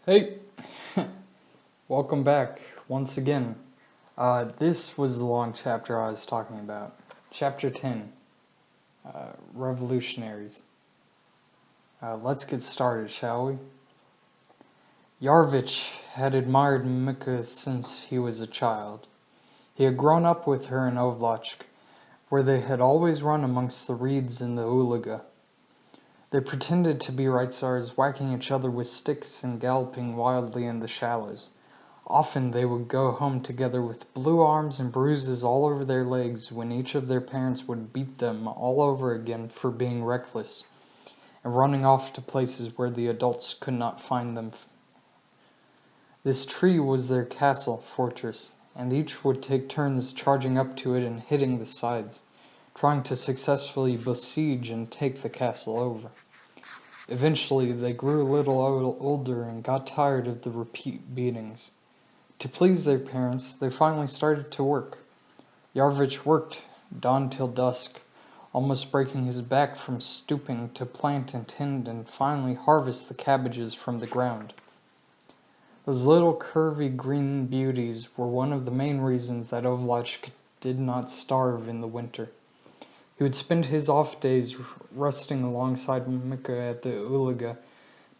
Hey, welcome back once again. This was the long chapter I was talking about. Chapter 10, Revolutionaries. Let's get started, shall we? Yarvich had admired Mika since he was a child. He had grown up with her in Ovlachk, where they had always run amongst the reeds in the Ulaga. They pretended to be Reitzars, whacking each other with sticks and galloping wildly in the shallows. Often they would go home together with blue arms and bruises all over their legs when each of their parents would beat them all over again for being reckless and running off to places where the adults could not find them. This tree was their castle fortress, and each would take turns charging up to it and hitting the sides, trying to successfully besiege and take the castle over. Eventually they grew a little older and got tired of the repeat beatings. To please their parents, they finally started to work. Yarvich worked dawn till dusk, almost breaking his back from stooping to plant and tend and finally harvest the cabbages from the ground. Those little curvy green beauties were one of the main reasons that Ovlach did not starve in the winter. He would spend his off days resting alongside Mika at the Ulaga,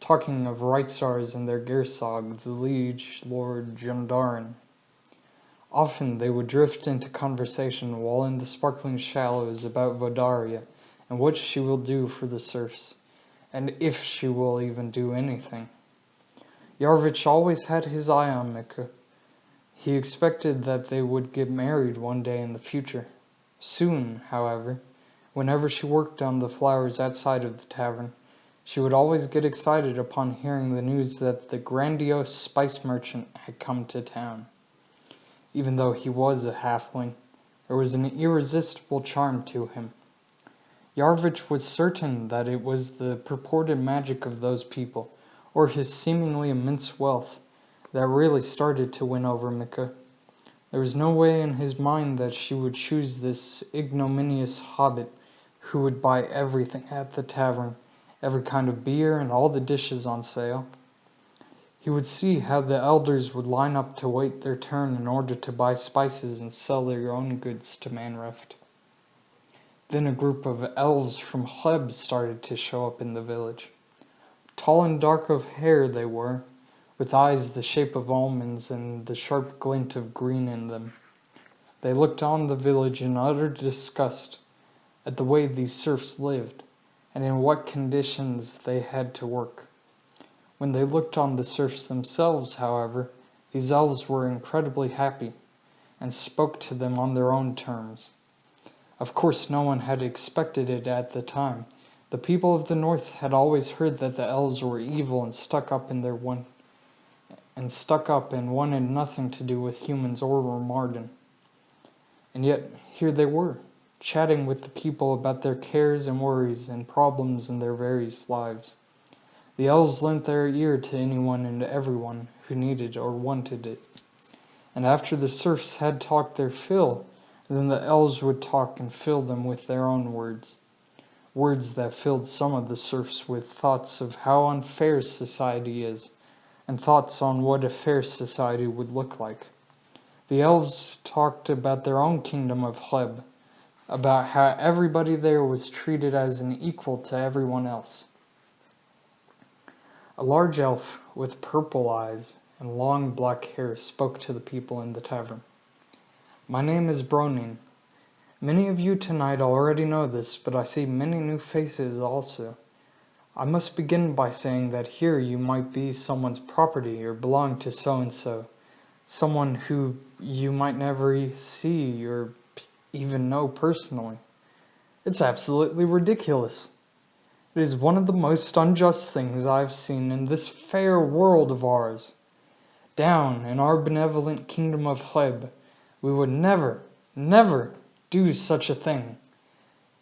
talking of Reitzars and their Gersog, the liege lord Jandarin. Often they would drift into conversation while in the sparkling shallows about Vodaria and what she will do for the serfs, and if she will even do anything. Yarvich always had his eye on Mika. He expected that they would get married one day in the future. Soon, however, whenever she worked on the flowers outside of the tavern, she would always get excited upon hearing the news that the grandiose spice merchant had come to town. Even though he was a halfling, there was an irresistible charm to him. Yarvich was certain that it was the purported magic of those people, or his seemingly immense wealth, that really started to win over Mika. There was no way in his mind that she would choose this ignominious hobbit who would buy everything at the tavern, every kind of beer and all the dishes on sale. He would see how the elders would line up to wait their turn in order to buy spices and sell their own goods to Manreft. Then a group of elves from Hleb started to show up in the village. Tall and dark of hair they were, with eyes the shape of almonds and the sharp glint of green in them. They looked on the village in utter disgust at the way these serfs lived, and in what conditions they had to work. When they looked on the serfs themselves, however, these elves were incredibly happy, and spoke to them on their own terms. Of course no one had expected it at the time. The people of the north had always heard that the elves were evil and stuck up and wanted nothing to do with humans or Remardan. And yet here they were, chatting with the people about their cares and worries and problems in their various lives. The elves lent their ear to anyone and everyone who needed or wanted it. And after the serfs had talked their fill, then the elves would talk and fill them with their own words. Words that filled some of the serfs with thoughts of how unfair society is, and thoughts on what a fair society would look like. The elves talked about their own kingdom of Hleb, about how everybody there was treated as an equal to everyone else. A large elf with purple eyes and long black hair spoke to the people in the tavern. "My name is Bronin. Many of you tonight already know this, but I see many new faces also. I must begin by saying that here you might be someone's property or belong to so-and-so, someone who you might never see or even know personally. It's absolutely ridiculous. It is one of the most unjust things I have seen in this fair world of ours. Down in our benevolent kingdom of Hleb, we would never, never do such a thing.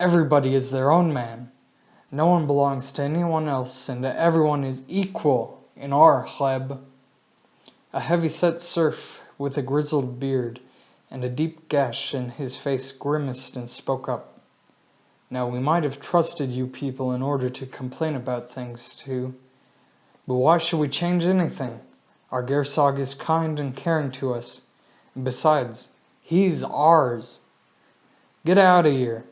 Everybody is their own man. No one belongs to anyone else, and everyone is equal in our Hleb." A heavy-set serf with a grizzled beard and a deep gash in his face grimaced and spoke up. "Now we might have trusted you people in order to complain about things to. But why should we change anything? Our Gersog is kind and caring to us. And besides, he's ours. Get out of here.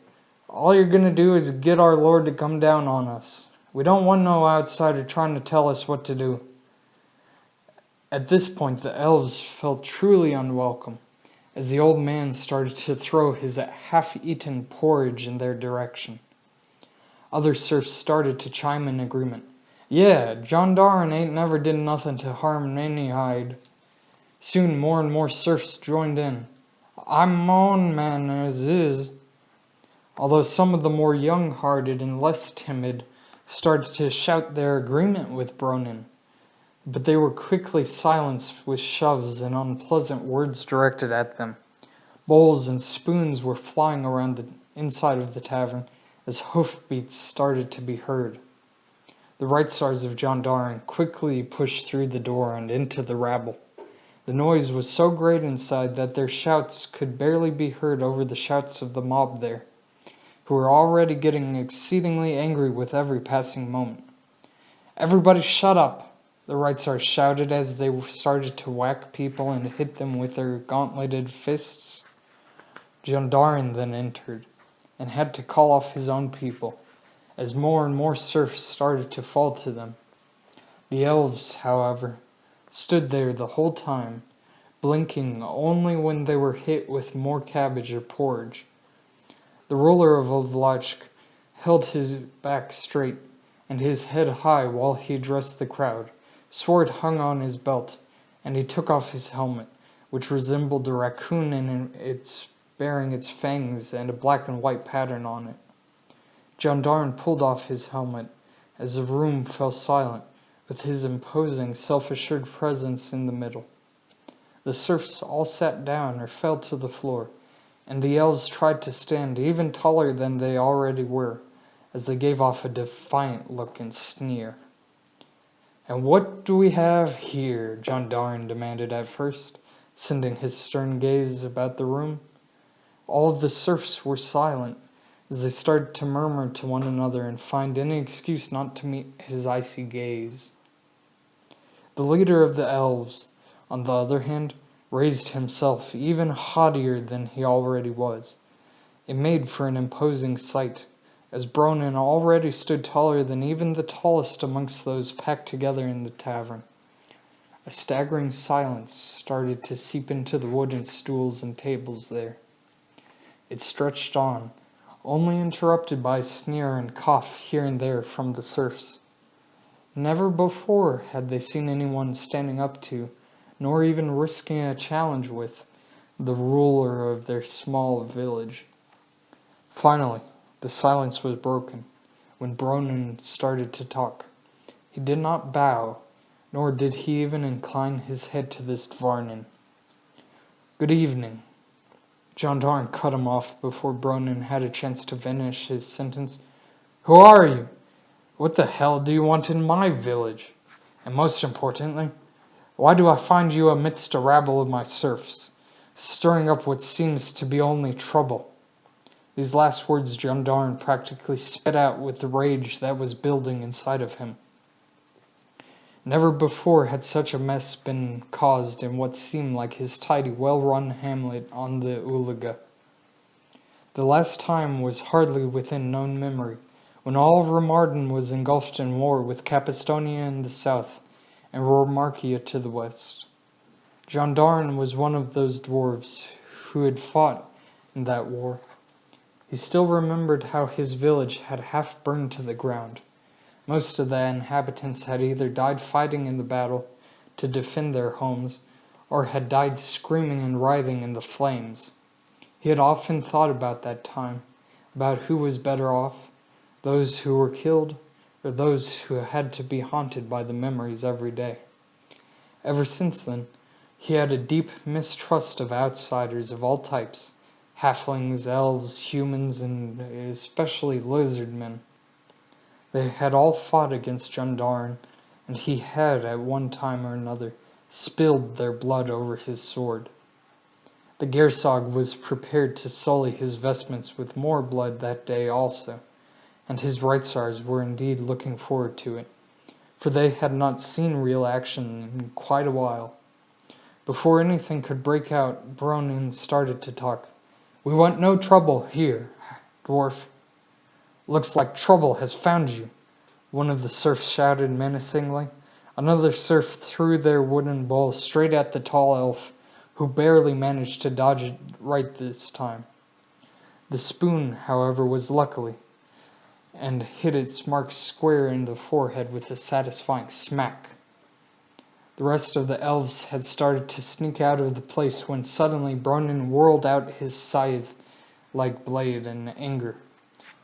All you're gonna do is get our Lord to come down on us. We don't want no outsider trying to tell us what to do. At this point, the elves felt truly unwelcome, as the old man started to throw his half-eaten porridge in their direction. Other serfs started to chime in agreement. Yeah, John Darn ain't never did nothing to harm any hide. Soon more and more serfs joined in. I'm my own man as is. Although some of the more young-hearted and less timid started to shout their agreement with Bronin, but they were quickly silenced with shoves and unpleasant words directed at them. Bowls and spoons were flying around the inside of the tavern as hoofbeats started to be heard. The Right Stars of John Darn quickly pushed through the door and into the rabble. The noise was so great inside that their shouts could barely be heard over the shouts of the mob there, who were already getting exceedingly angry with every passing moment. Everybody shut up, the Right Stars shouted as they started to whack people and hit them with their gauntleted fists. John Darn then entered, and had to call off his own people, as more and more serfs started to fall to them. The elves, however, stood there the whole time, blinking only when they were hit with more cabbage or porridge. The ruler of Ovlachk held his back straight and his head high while he addressed the crowd. Sword hung on his belt, and he took off his helmet, which resembled a raccoon in its bearing its fangs and a black and white pattern on it. John Darn pulled off his helmet as the room fell silent, with his imposing, self-assured presence in the middle. The serfs all sat down or fell to the floor, and the elves tried to stand even taller than they already were, as they gave off a defiant look and sneer. "And what do we have here?" John Darn demanded at first, sending his stern gaze about the room. All of the serfs were silent, as they started to murmur to one another and find any excuse not to meet his icy gaze. The leader of the elves, on the other hand, raised himself even haughtier than he already was. It made for an imposing sight, as Bronin already stood taller than even the tallest amongst those packed together in the tavern. A staggering silence started to seep into the wooden stools and tables there. It stretched on, only interrupted by a sneer and cough here and there from the serfs. Never before had they seen anyone standing up to, nor even risking a challenge with, the ruler of their small village. Finally, the silence was broken, when Bronin started to talk. He did not bow, nor did he even incline his head to this Dvarnin. "Good evening." John Darn cut him off before Bronin had a chance to finish his sentence. "Who are you? What the hell do you want in my village? And most importantly, why do I find you amidst a rabble of my serfs, stirring up what seems to be only trouble?" These last words John Darn practically spit out with the rage that was building inside of him. Never before had such a mess been caused in what seemed like his tidy, well-run hamlet on the Ulaga. The last time was hardly within known memory, when all of Remardan was engulfed in war with Capistonia in the south and Romarkia to the west. John Darn was one of those dwarves who had fought in that war. He still remembered how his village had half burned to the ground. Most of the inhabitants had either died fighting in the battle to defend their homes, or had died screaming and writhing in the flames. He had often thought about that time, about who was better off, those who were killed, or those who had to be haunted by the memories every day. Ever since then, he had a deep mistrust of outsiders of all types, halflings, elves, humans, and especially lizard men. They had all fought against John Darn, and he had, at one time or another, spilled their blood over his sword. The Gersog was prepared to sully his vestments with more blood that day also, and his Right Stars were indeed looking forward to it, for they had not seen real action in quite a while. Before anything could break out, Bronin started to talk. "We want no trouble here, dwarf." "Looks like trouble has found you," one of the serfs shouted menacingly. Another serf threw their wooden bowl straight at the tall elf, who barely managed to dodge it right this time. The spoon, however, was lucky, and hit its mark square in the forehead with a satisfying smack. The rest of the elves had started to sneak out of the place when suddenly Bronin whirled out his scythe-like blade in anger.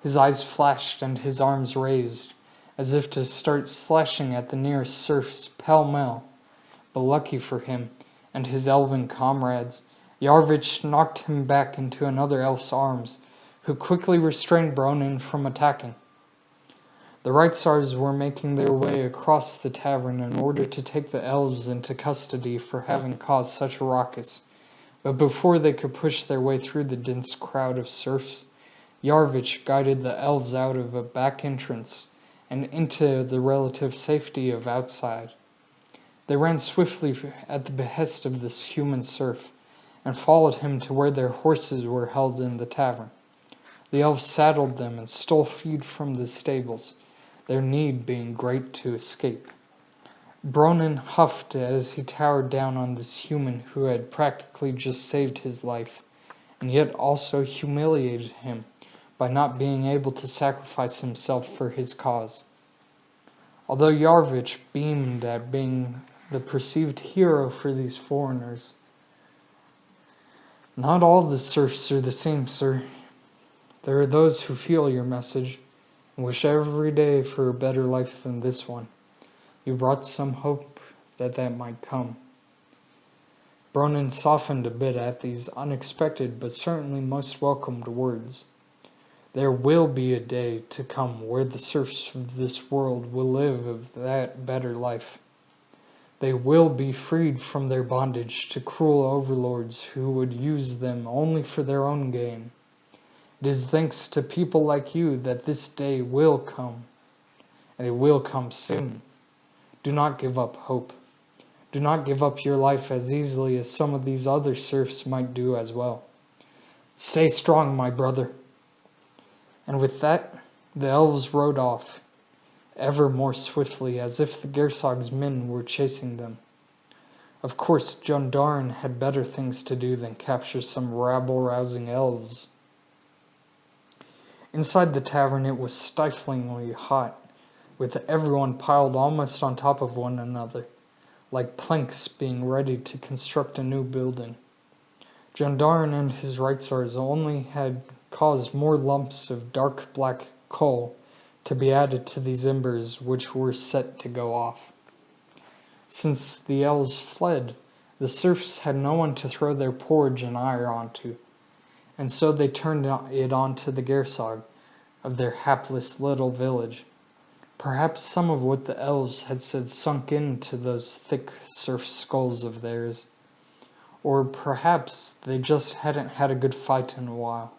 His eyes flashed and his arms raised, as if to start slashing at the nearest serfs pell-mell. But lucky for him and his elven comrades, Yarvich knocked him back into another elf's arms, who quickly restrained Bronin from attacking. The Reitzars were making their way across the tavern in order to take the elves into custody for having caused such a ruckus, but before they could push their way through the dense crowd of serfs, Yarvich guided the elves out of a back entrance and into the relative safety of outside. They ran swiftly at the behest of this human serf, and followed him to where their horses were held in the tavern. The elves saddled them and stole feed from the stables, their need being great to escape. Bronin huffed as he towered down on this human who had practically just saved his life, and yet also humiliated him by not being able to sacrifice himself for his cause. Although Yarvich beamed at being the perceived hero for these foreigners, "Not all the serfs are the same, sir. There are those who feel your message and wish every day for a better life than this one. You brought some hope that might come." Bronin softened a bit at these unexpected but certainly most welcomed words. There will be a day to come where the serfs of this world will live of that better life. They will be freed from their bondage to cruel overlords who would use them only for their own gain. It is thanks to people like you that this day will come, and it will come soon. Do not give up hope. Do not give up your life as easily as some of these other serfs might do as well. Stay strong, my brother. And with that, the elves rode off, ever more swiftly, as if the Gersog's men were chasing them. Of course, Jondarn had better things to do than capture some rabble-rousing elves. Inside the tavern it was stiflingly hot, with everyone piled almost on top of one another, like planks being ready to construct a new building. Jondarn and his Reitzars only had caused more lumps of dark black coal to be added to these embers which were set to go off. Since the elves fled, the serfs had no one to throw their porridge and ire onto, and so they turned it onto the Gersog of their hapless little village. Perhaps some of what the elves had said sunk into those thick serf skulls of theirs, or perhaps they just hadn't had a good fight in a while.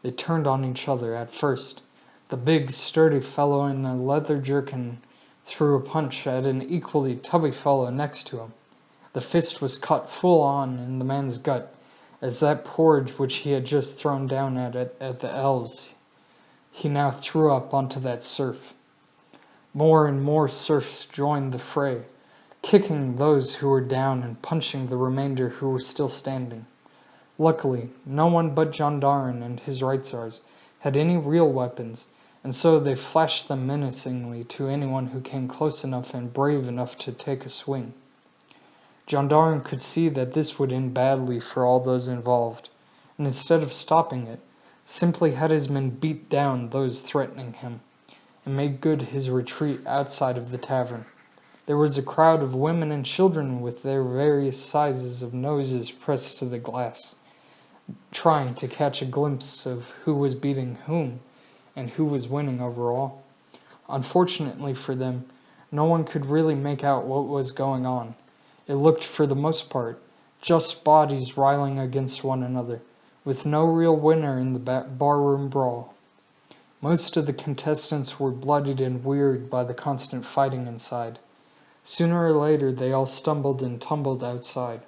They turned on each other at first. The big, sturdy fellow in the leather jerkin threw a punch at an equally tubby fellow next to him. The fist was caught full on in the man's gut, as that porridge which he had just thrown down at the elves he now threw up onto that serf. More and more serfs joined the fray, kicking those who were down and punching the remainder who were still standing. Luckily, no one but Jondarn and his Reitzars had any real weapons, and so they flashed them menacingly to anyone who came close enough and brave enough to take a swing. Jondarn could see that this would end badly for all those involved, and instead of stopping it, simply had his men beat down those threatening him, and made good his retreat outside of the tavern. There was a crowd of women and children with their various sizes of noses pressed to the glass, trying to catch a glimpse of who was beating whom, and who was winning overall. Unfortunately for them, no one could really make out what was going on. It looked, for the most part, just bodies riling against one another, with no real winner in the barroom brawl. Most of the contestants were bloodied and wearied by the constant fighting inside. Sooner or later, they all stumbled and tumbled outside.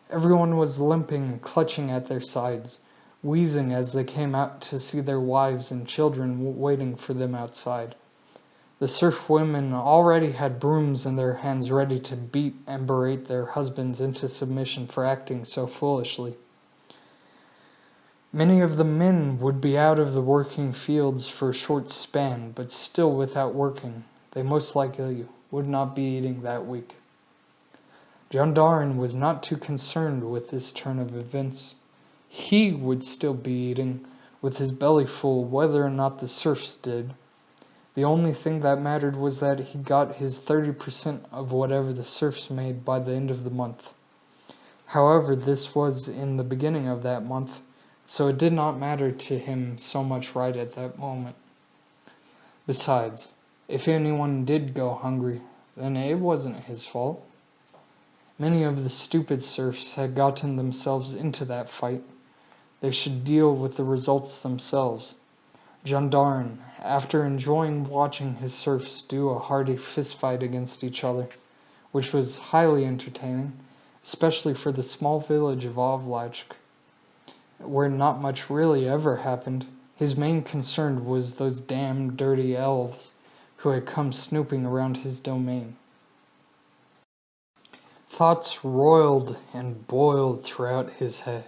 Everyone was limping and clutching at their sides, wheezing as they came out to see their wives and children waiting for them outside. The serf women already had brooms in their hands ready to beat and berate their husbands into submission for acting so foolishly. Many of the men would be out of the working fields for a short span, but still without working. They most likely would not be eating that week. Jandarin was not too concerned with this turn of events. He would still be eating, with his belly full, whether or not the serfs did. The only thing that mattered was that he got his 30% of whatever the serfs made by the end of the month. However, this was in the beginning of that month, so it did not matter to him so much right at that moment. Besides, if anyone did go hungry, then it wasn't his fault. Many of the stupid serfs had gotten themselves into that fight. They should deal with the results themselves. Jandarin, after enjoying watching his serfs do a hearty fistfight against each other, which was highly entertaining, especially for the small village of Ovlachk, where not much really ever happened, his main concern was those damn dirty elves who had come snooping around his domain. Thoughts roiled and boiled throughout his head,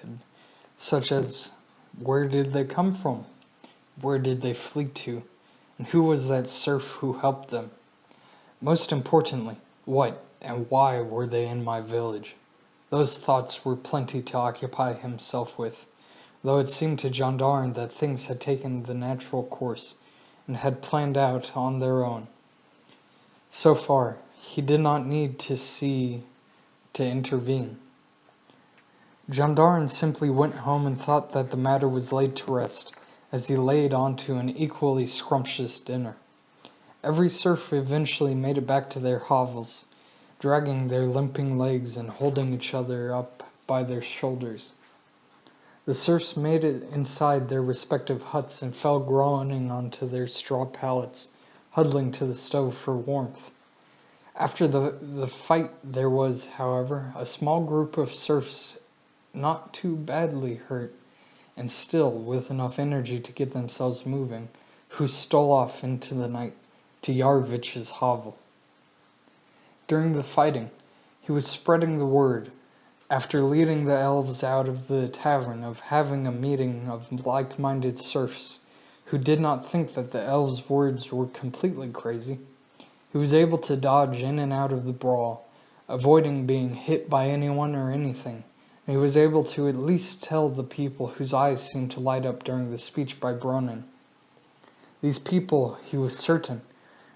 such as, where did they come from? Where did they flee to? And who was that serf who helped them? Most importantly, what and why were they in my village? Those thoughts were plenty to occupy himself with, though it seemed to Jandarin that things had taken the natural course and had planned out on their own. So far, he did not need to intervene. Jandarin simply went home and thought that the matter was laid to rest, as he laid onto an equally scrumptious dinner. Every serf eventually made it back to their hovels, dragging their limping legs and holding each other up by their shoulders. The serfs made it inside their respective huts and fell groaning onto their straw pallets, huddling to the stove for warmth. After the fight there was, however, a small group of serfs not too badly hurt, and still with enough energy to get themselves moving, who stole off into the night to Yarvich's hovel. During the fighting, he was spreading the word, after leading the elves out of the tavern, of having a meeting of like-minded serfs who did not think that the elves' words were completely crazy. He was able to dodge in and out of the brawl, avoiding being hit by anyone or anything. And he was able to at least tell the people whose eyes seemed to light up during the speech by Bronin. These people, he was certain,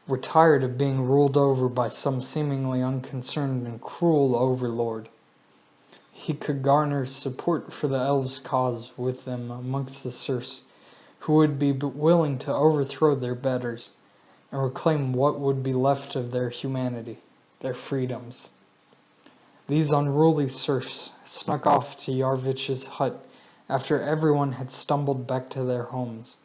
were tired of being ruled over by some seemingly unconcerned and cruel overlord. He could garner support for the elves' cause with them amongst the serfs, who would be willing to overthrow their betters and reclaim what would be left of their humanity, their freedoms. These unruly serfs snuck off to Yarvich's hut after everyone had stumbled back to their homes,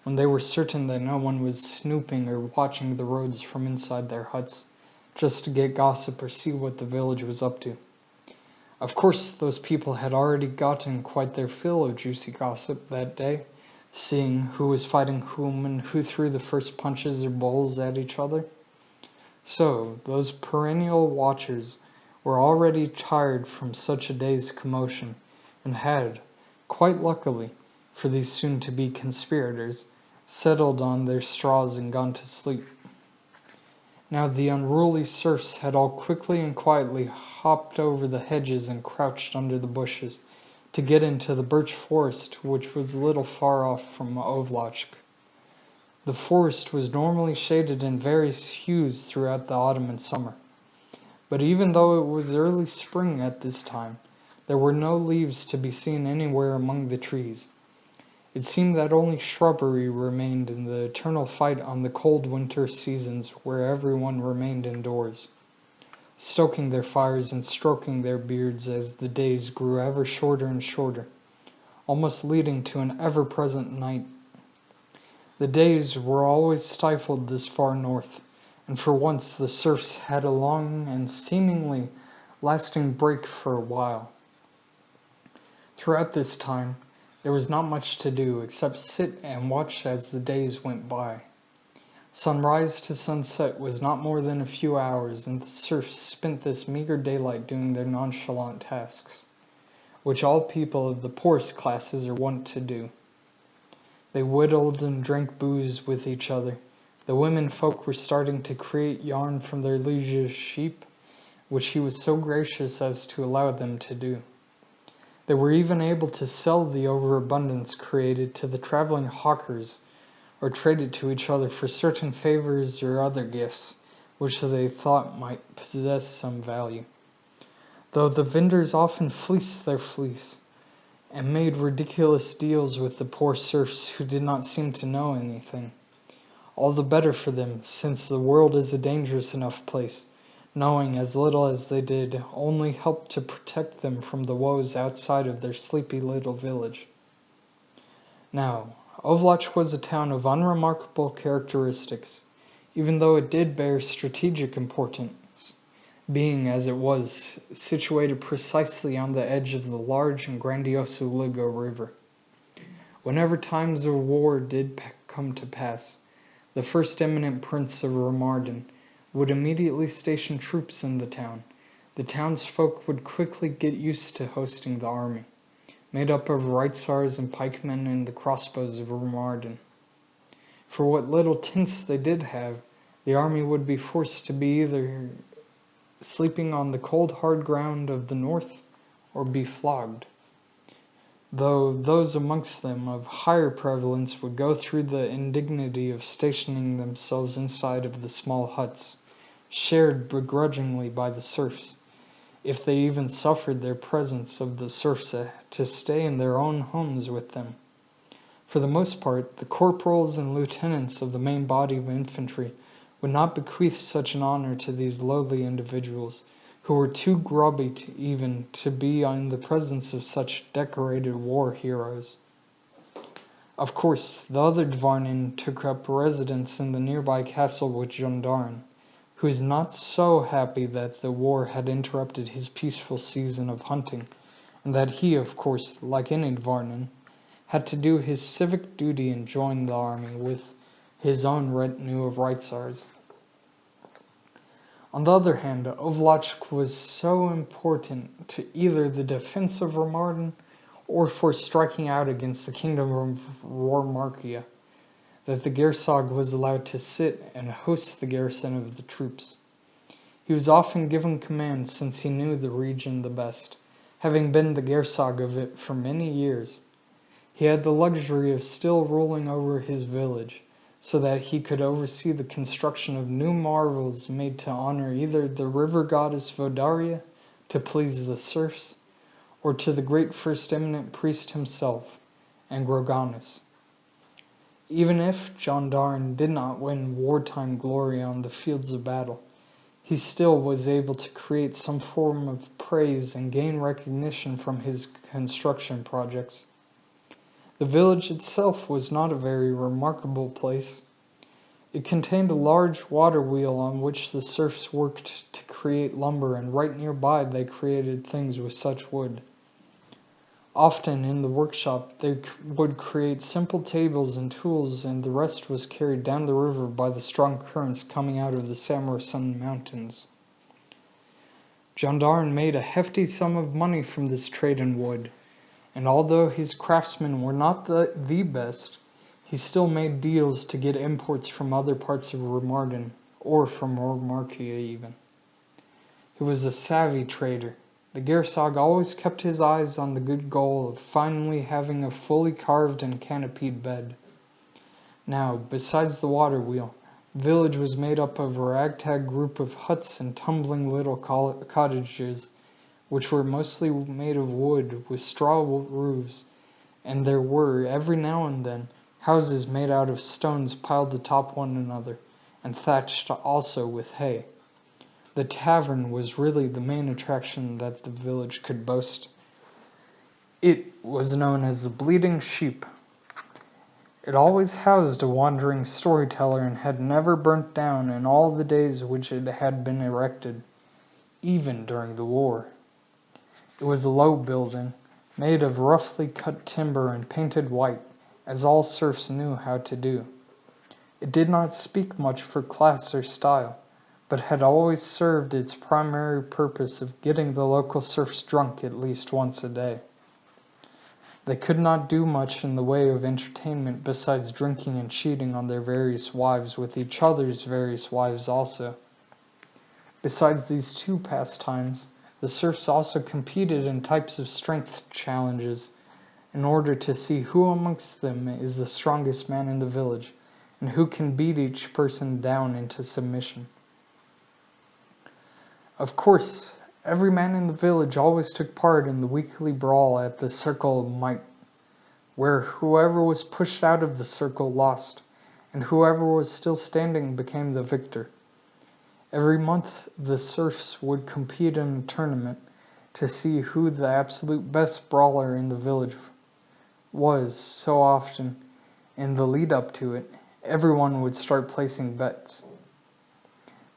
when they were certain that no one was snooping or watching the roads from inside their huts, just to get gossip or see what the village was up to. Of course, those people had already gotten quite their fill of juicy gossip that day, seeing who was fighting whom and who threw the first punches or bowls at each other. So, those perennial watchers were already tired from such a day's commotion, and had, quite luckily for these soon-to-be conspirators, settled on their straws and gone to sleep. Now the unruly serfs had all quickly and quietly hopped over the hedges and crouched under the bushes to get into the birch forest, which was a little far off from Ovlachk. The forest was normally shaded in various hues throughout the autumn and summer. But even though it was early spring at this time, there were no leaves to be seen anywhere among the trees. It seemed that only shrubbery remained in the eternal fight on the cold winter seasons where everyone remained indoors, stoking their fires and stroking their beards as the days grew ever shorter and shorter, almost leading to an ever-present night. The days were always stifled this far north, and for once the serfs had a long and seemingly lasting break for a while. Throughout this time, there was not much to do except sit and watch as the days went by. Sunrise to sunset was not more than a few hours, and the serfs spent this meager daylight doing their nonchalant tasks, which all people of the poorest classes are wont to do. They whittled and drank booze with each other. The women folk were starting to create yarn from their liege's sheep, which he was so gracious as to allow them to do. They were even able to sell the overabundance created to the traveling hawkers, or trade it to each other for certain favors or other gifts, which they thought might possess some value. Though the vendors often fleeced their fleece, and made ridiculous deals with the poor serfs who did not seem to know anything. All the better for them, since the world is a dangerous enough place. Knowing as little as they did only helped to protect them from the woes outside of their sleepy little village. Now, Ovlach was a town of unremarkable characteristics, even though it did bear strategic importance, being, as it was, situated precisely on the edge of the large and grandiose Uliga River. Whenever times of war did come to pass, the first eminent prince of Remardan would immediately station troops in the town. The townsfolk would quickly get used to hosting the army, made up of Reitzars and pikemen and the crossbows of Remardan. For what little tents they did have, the army would be forced to be either sleeping on the cold hard ground of the north, or be flogged. Though those amongst them of higher prevalence would go through the indignity of stationing themselves inside of the small huts, shared begrudgingly by the serfs, if they even suffered their presence of the serfs to stay in their own homes with them. For the most part, the corporals and lieutenants of the main body of infantry would not bequeath such an honor to these lowly individuals, who were too grubby to be in the presence of such decorated war heroes. Of course, the other Dvarnin took up residence in the nearby castle with Gendarn, who is not so happy that the war had interrupted his peaceful season of hunting, and that he, of course, like any Dvarnin, had to do his civic duty and join the army with his own retinue of Reitzars. On the other hand, Ovlach was so important to either the defense of Remardan or for striking out against the kingdom of Rormarkia that the Gersog was allowed to sit and host the garrison of the troops. He was often given command since he knew the region the best, having been the Gersog of it for many years. He had the luxury of still ruling over his village, so that he could oversee the construction of new marvels made to honor either the river goddess Vodaria, to please the serfs, or to the great first eminent priest himself, Angroganus. Even if Gendarn did not win wartime glory on the fields of battle, he still was able to create some form of praise and gain recognition from his construction projects. The village itself was not a very remarkable place. It contained a large water wheel on which the serfs worked to create lumber, and right nearby they created things with such wood. Often in the workshop they would create simple tables and tools, and the rest was carried down the river by the strong currents coming out of the Samarsun mountains. Gendarn made a hefty sum of money from this trade in wood, and although his craftsmen were not the best, he still made deals to get imports from other parts of Remardan, or from Rormarkia even. He was a savvy trader. The Gersog always kept his eyes on the good goal of finally having a fully carved and canopied bed. Now, besides the water wheel, the village was made up of a ragtag group of huts and tumbling little cottages, which were mostly made of wood with straw roofs, and there were, every now and then, houses made out of stones piled atop one another, and thatched also with hay. The tavern was really the main attraction that the village could boast. It was known as the Bleeding Sheep. It always housed a wandering storyteller and had never burnt down in all the days which it had been erected, even during the war. It was a low building, made of roughly cut timber and painted white, as all serfs knew how to do. It did not speak much for class or style, but had always served its primary purpose of getting the local serfs drunk at least once a day. They could not do much in the way of entertainment besides drinking and cheating on their various wives with each other's various wives also. Besides these two pastimes, the serfs also competed in types of strength challenges in order to see who amongst them is the strongest man in the village and who can beat each person down into submission. Of course, every man in the village always took part in the weekly brawl at the Circle of Might, where whoever was pushed out of the circle lost, and whoever was still standing became the victor. Every month the serfs would compete in a tournament to see who the absolute best brawler in the village was. So often, in the lead up to it, everyone would start placing bets.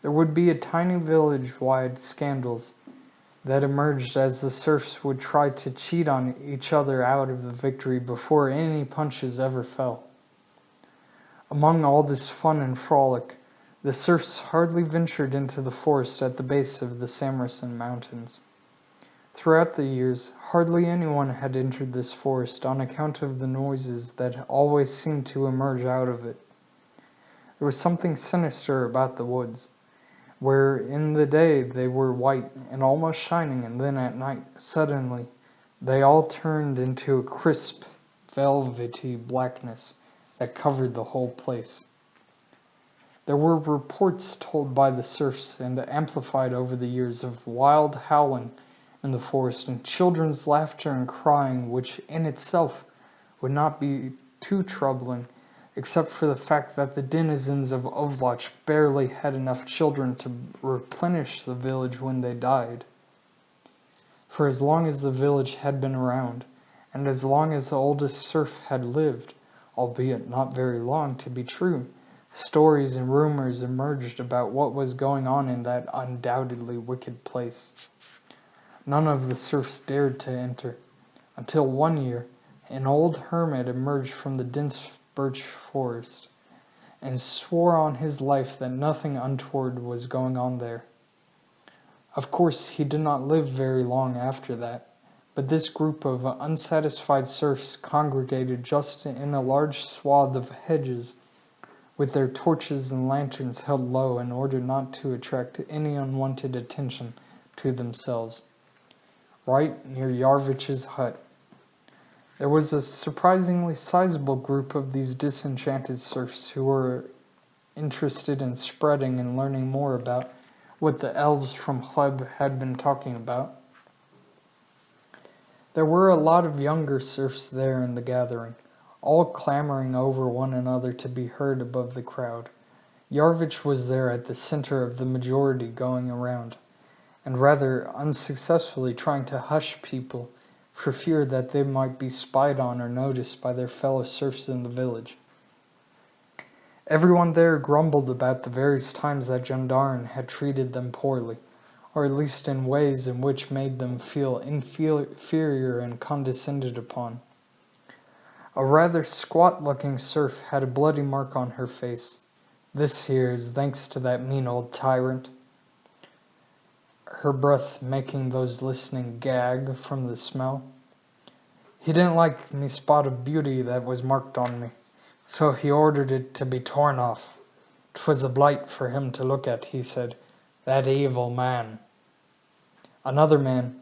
There would be a tiny village-wide scandals that emerged as the serfs would try to cheat on each other out of the victory before any punches ever fell. Among all this fun and frolic, the serfs hardly ventured into the forest at the base of the Samarcand Mountains. Throughout the years, hardly anyone had entered this forest on account of the noises that always seemed to emerge out of it. There was something sinister about the woods, where in the day they were white and almost shining, and then at night, suddenly, they all turned into a crisp, velvety blackness that covered the whole place. There were reports told by the serfs and amplified over the years of wild howling in the forest and children's laughter and crying, which in itself would not be too troubling, except for the fact that the denizens of Ovlach barely had enough children to replenish the village when they died. For as long as the village had been around, and as long as the oldest serf had lived, albeit not very long to be true, stories and rumors emerged about what was going on in that undoubtedly wicked place. None of the serfs dared to enter, until one year an old hermit emerged from the dense birch forest and swore on his life that nothing untoward was going on there. Of course, he did not live very long after that, but this group of unsatisfied serfs congregated just in a large swath of hedges, with their torches and lanterns held low in order not to attract any unwanted attention to themselves, right near Yarvich's hut. There was a surprisingly sizable group of these disenchanted serfs who were interested in spreading and learning more about what the elves from Chleb had been talking about. There were a lot of younger serfs there in the gathering, all clamoring over one another to be heard above the crowd. Yarvich was there at the center of the majority going around, and rather unsuccessfully trying to hush people for fear that they might be spied on or noticed by their fellow serfs in the village. Everyone there grumbled about the various times that Gendarn had treated them poorly, or at least in ways in which made them feel inferior and condescended upon. A rather squat-looking serf had a bloody mark on her face. This here is thanks to that mean old tyrant. Her breath making those listening gag from the smell. He didn't like me spot of beauty that was marked on me, so he ordered it to be torn off. 'Twas a blight for him to look at, he said. That evil man. Another man,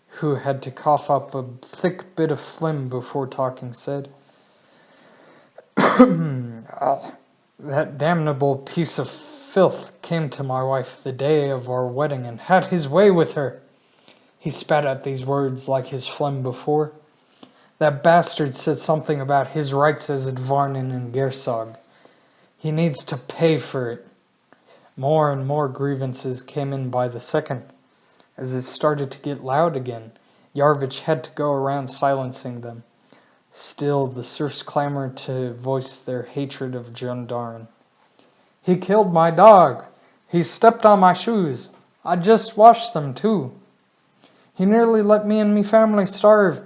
who had to cough up a thick bit of phlegm before talking, said, That damnable piece of filth came to my wife the day of our wedding and had his way with her. He spat out these words like his phlegm before. That bastard said something about his rights as a Dvarnin in Gersog. He needs to pay for it. More and more grievances came in by the second. As it started to get loud again, Yarvich had to go around silencing them. Still, the serfs clamored to voice their hatred of Jandarin. "He killed my dog! He stepped on my shoes! I just washed them too! He nearly let me and me family starve!"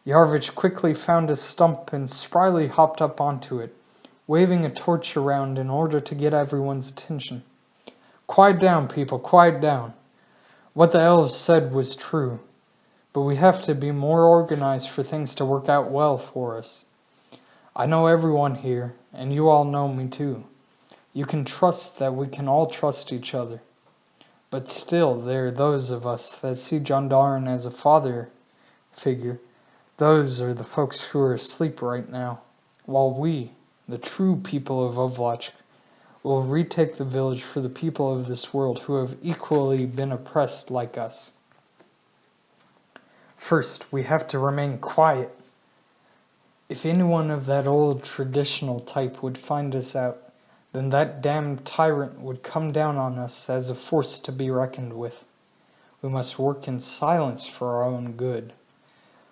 Yarvich quickly found a stump and spryly hopped up onto it, waving a torch around in order to get everyone's attention. "Quiet down, people, quiet down. What the elves said was true, but we have to be more organized for things to work out well for us. I know everyone here, and you all know me too. You can trust that we can all trust each other. But still, there are those of us that see Jandarin as a father figure. Those are the folks who are asleep right now, while we, the true people of Ovlach, will retake the village for the people of this world who have equally been oppressed like us. First, we have to remain quiet. If anyone of that old traditional type would find us out, then that damned tyrant would come down on us as a force to be reckoned with. We must work in silence for our own good.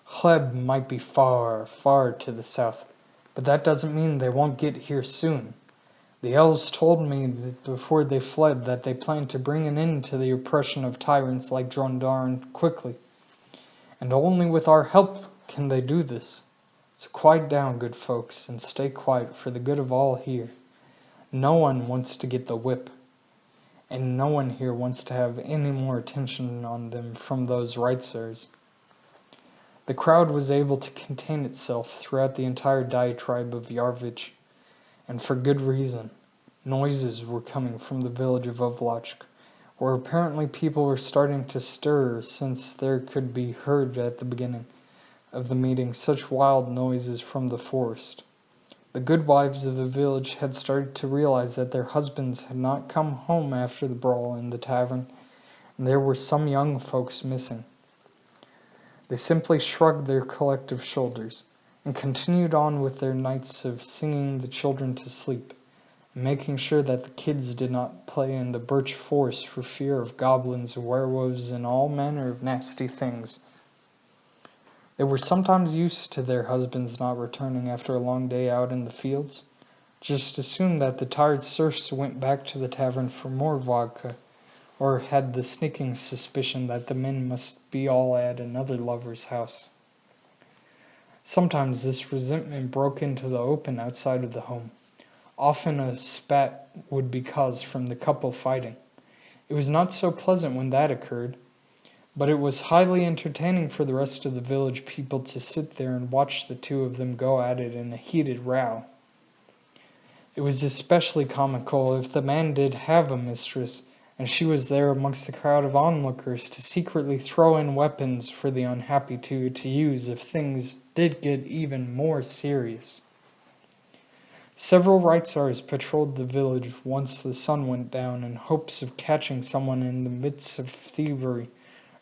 Chleb might be far, far to the south, but that doesn't mean they won't get here soon. The elves told me that before they fled that they planned to bring an end to the oppression of tyrants like Jandarin quickly. And only with our help can they do this. So quiet down, good folks, and stay quiet for the good of all here. No one wants to get the whip, and no one here wants to have any more attention on them from those Reitzers." The crowd was able to contain itself throughout the entire diatribe of Yarvich, and for good reason. Noises were coming from the village of Ovlach, where apparently people were starting to stir, since there could be heard at the beginning of the meeting such wild noises from the forest. The good wives of the village had started to realize that their husbands had not come home after the brawl in the tavern, and there were some young folks missing. They simply shrugged their collective shoulders and continued on with their nights of singing the children to sleep, and making sure that the kids did not play in the birch forest for fear of goblins, werewolves, and all manner of nasty things. They were sometimes used to their husbands not returning after a long day out in the fields. Just assumed that the tired serfs went back to the tavern for more vodka, or had the sneaking suspicion that the men must be all at another lover's house. Sometimes this resentment broke into the open outside of the home. Often a spat would be caused from the couple fighting. It was not so pleasant when that occurred, but it was highly entertaining for the rest of the village people to sit there and watch the two of them go at it in a heated row. It was especially comical if the man did have a mistress, and she was there amongst the crowd of onlookers to secretly throw in weapons for the unhappy two to use if things did get even more serious. Several Reitzars patrolled the village once the sun went down in hopes of catching someone in the midst of thievery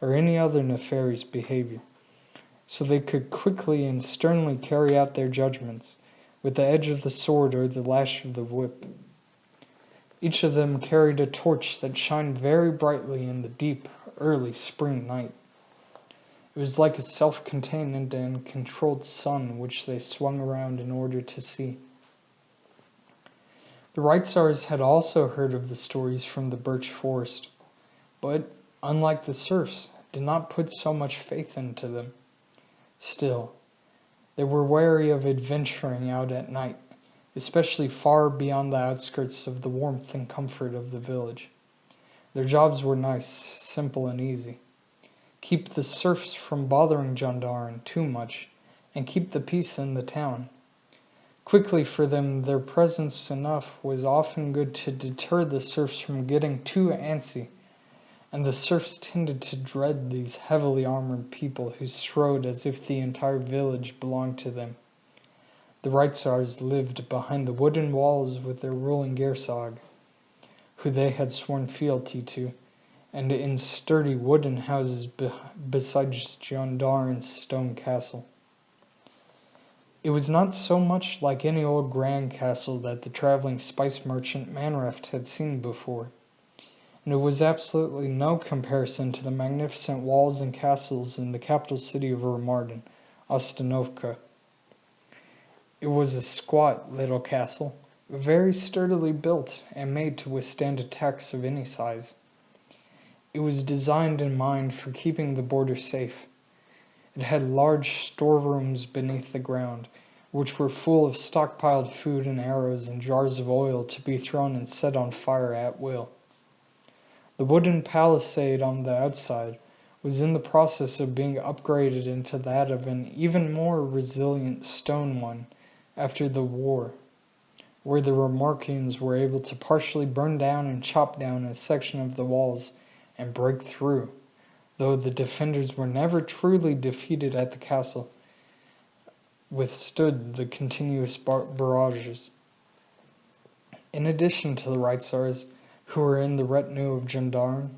or any other nefarious behavior, so they could quickly and sternly carry out their judgments with the edge of the sword or the lash of the whip. Each of them carried a torch that shined very brightly in the deep, early spring night. It was like a self-contained and controlled sun which they swung around in order to see. The Reitzars had also heard of the stories from the birch forest, but, unlike the serfs, did not put so much faith into them. Still, they were wary of adventuring out at night, especially far beyond the outskirts of the warmth and comfort of the village. Their jobs were nice, simple, and easy. Keep the serfs from bothering Jandarin too much, and keep the peace in the town. Quickly for them, their presence enough was often good to deter the serfs from getting too antsy, and the serfs tended to dread these heavily armored people who strode as if the entire village belonged to them. The Reitzars lived behind the wooden walls with their ruling Gersog, who they had sworn fealty to, and in sturdy wooden houses beside Jandarin's stone castle. It was not so much like any old grand castle that the traveling spice merchant Manreft had seen before, and it was absolutely no comparison to the magnificent walls and castles in the capital city of Remardan, Ostanovka. It was a squat little castle, very sturdily built and made to withstand attacks of any size. It was designed in mind for keeping the border safe. It had large storerooms beneath the ground, which were full of stockpiled food and arrows and jars of oil to be thrown and set on fire at will. The wooden palisade on the outside was in the process of being upgraded into that of an even more resilient stone one after the war, where the Remarkians were able to partially burn down and chop down a section of the walls and break through, though the defenders were never truly defeated at the castle, withstood the continuous barrages. In addition to the Reitzars, who were in the retinue of Gendarme,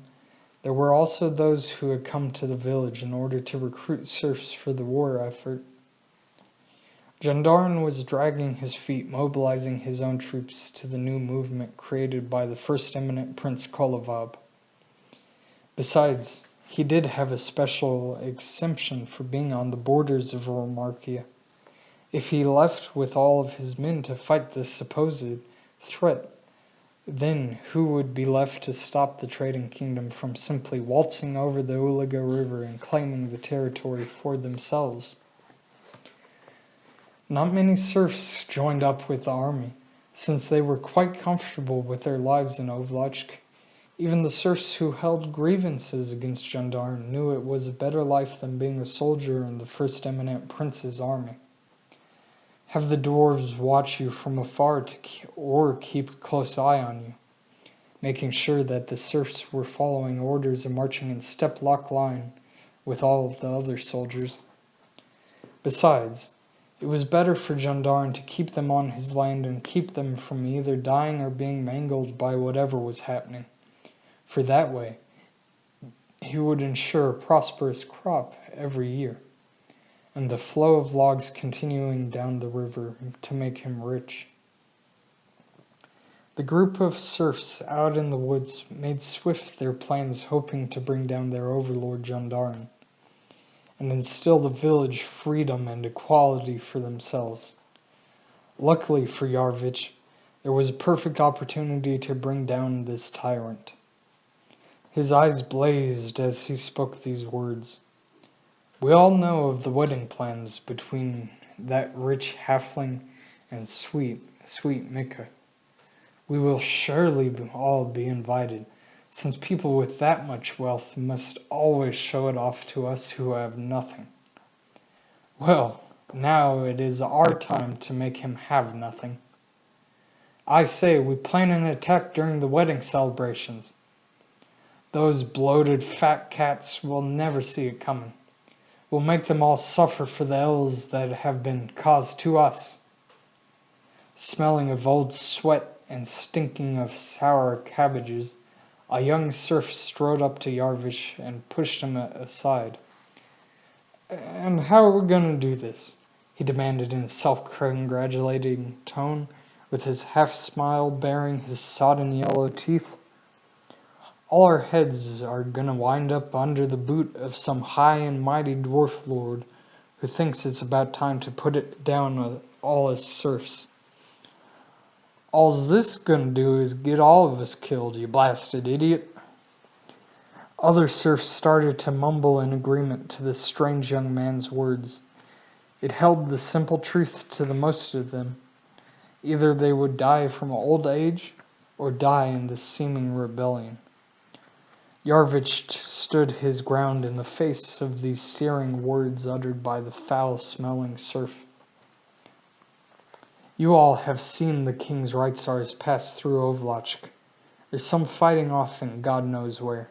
there were also those who had come to the village in order to recruit serfs for the war effort. Gendarme was dragging his feet, mobilizing his own troops to the new movement created by the first eminent Prince Kolovab. Besides, he did have a special exemption for being on the borders of Romarkia. If he left with all of his men to fight the supposed threat, then who would be left to stop the trading kingdom from simply waltzing over the Ulaga River and claiming the territory for themselves? Not many serfs joined up with the army, since they were quite comfortable with their lives in Ovlachk. Even the serfs who held grievances against Gendarme knew it was a better life than being a soldier in the first eminent prince's army. Have the dwarves watch you from afar or keep a close eye on you, making sure that the serfs were following orders and marching in step-lock line with all of the other soldiers. Besides, it was better for Gendarme to keep them on his land and keep them from either dying or being mangled by whatever was happening, for that way he would ensure a prosperous crop every year, and the flow of logs continuing down the river to make him rich. The group of serfs out in the woods made swift their plans, hoping to bring down their overlord Gendarme and instill the village freedom and equality for themselves. Luckily for Yarvich, there was a perfect opportunity to bring down this tyrant. His eyes blazed as he spoke these words. We all know of the wedding plans between that rich halfling and sweet Mika. We will surely all be invited, since people with that much wealth must always show it off to us who have nothing. Well, now it is our time to make him have nothing. I say we plan an attack during the wedding celebrations. Those bloated fat cats will never see it coming. We'll make them all suffer for the ills that have been caused to us. Smelling of old sweat and stinking of sour cabbages, a young serf strode up to Yarvish and pushed him aside. And how are we going to do this? He demanded in a self-congratulating tone, with his half-smile baring his sodden yellow teeth. All our heads are going to wind up under the boot of some high and mighty dwarf lord who thinks it's about time to put it down with all his serfs. All's this going to do is get all of us killed, you blasted idiot. Other serfs started to mumble in agreement to this strange young man's words. It held the simple truth to the most of them. Either they would die from old age or die in this seeming rebellion. Yarvich stood his ground in the face of these searing words uttered by the foul-smelling serf. You all have seen the king's Reitzars pass through Ovlachk. There's some fighting off in God knows where,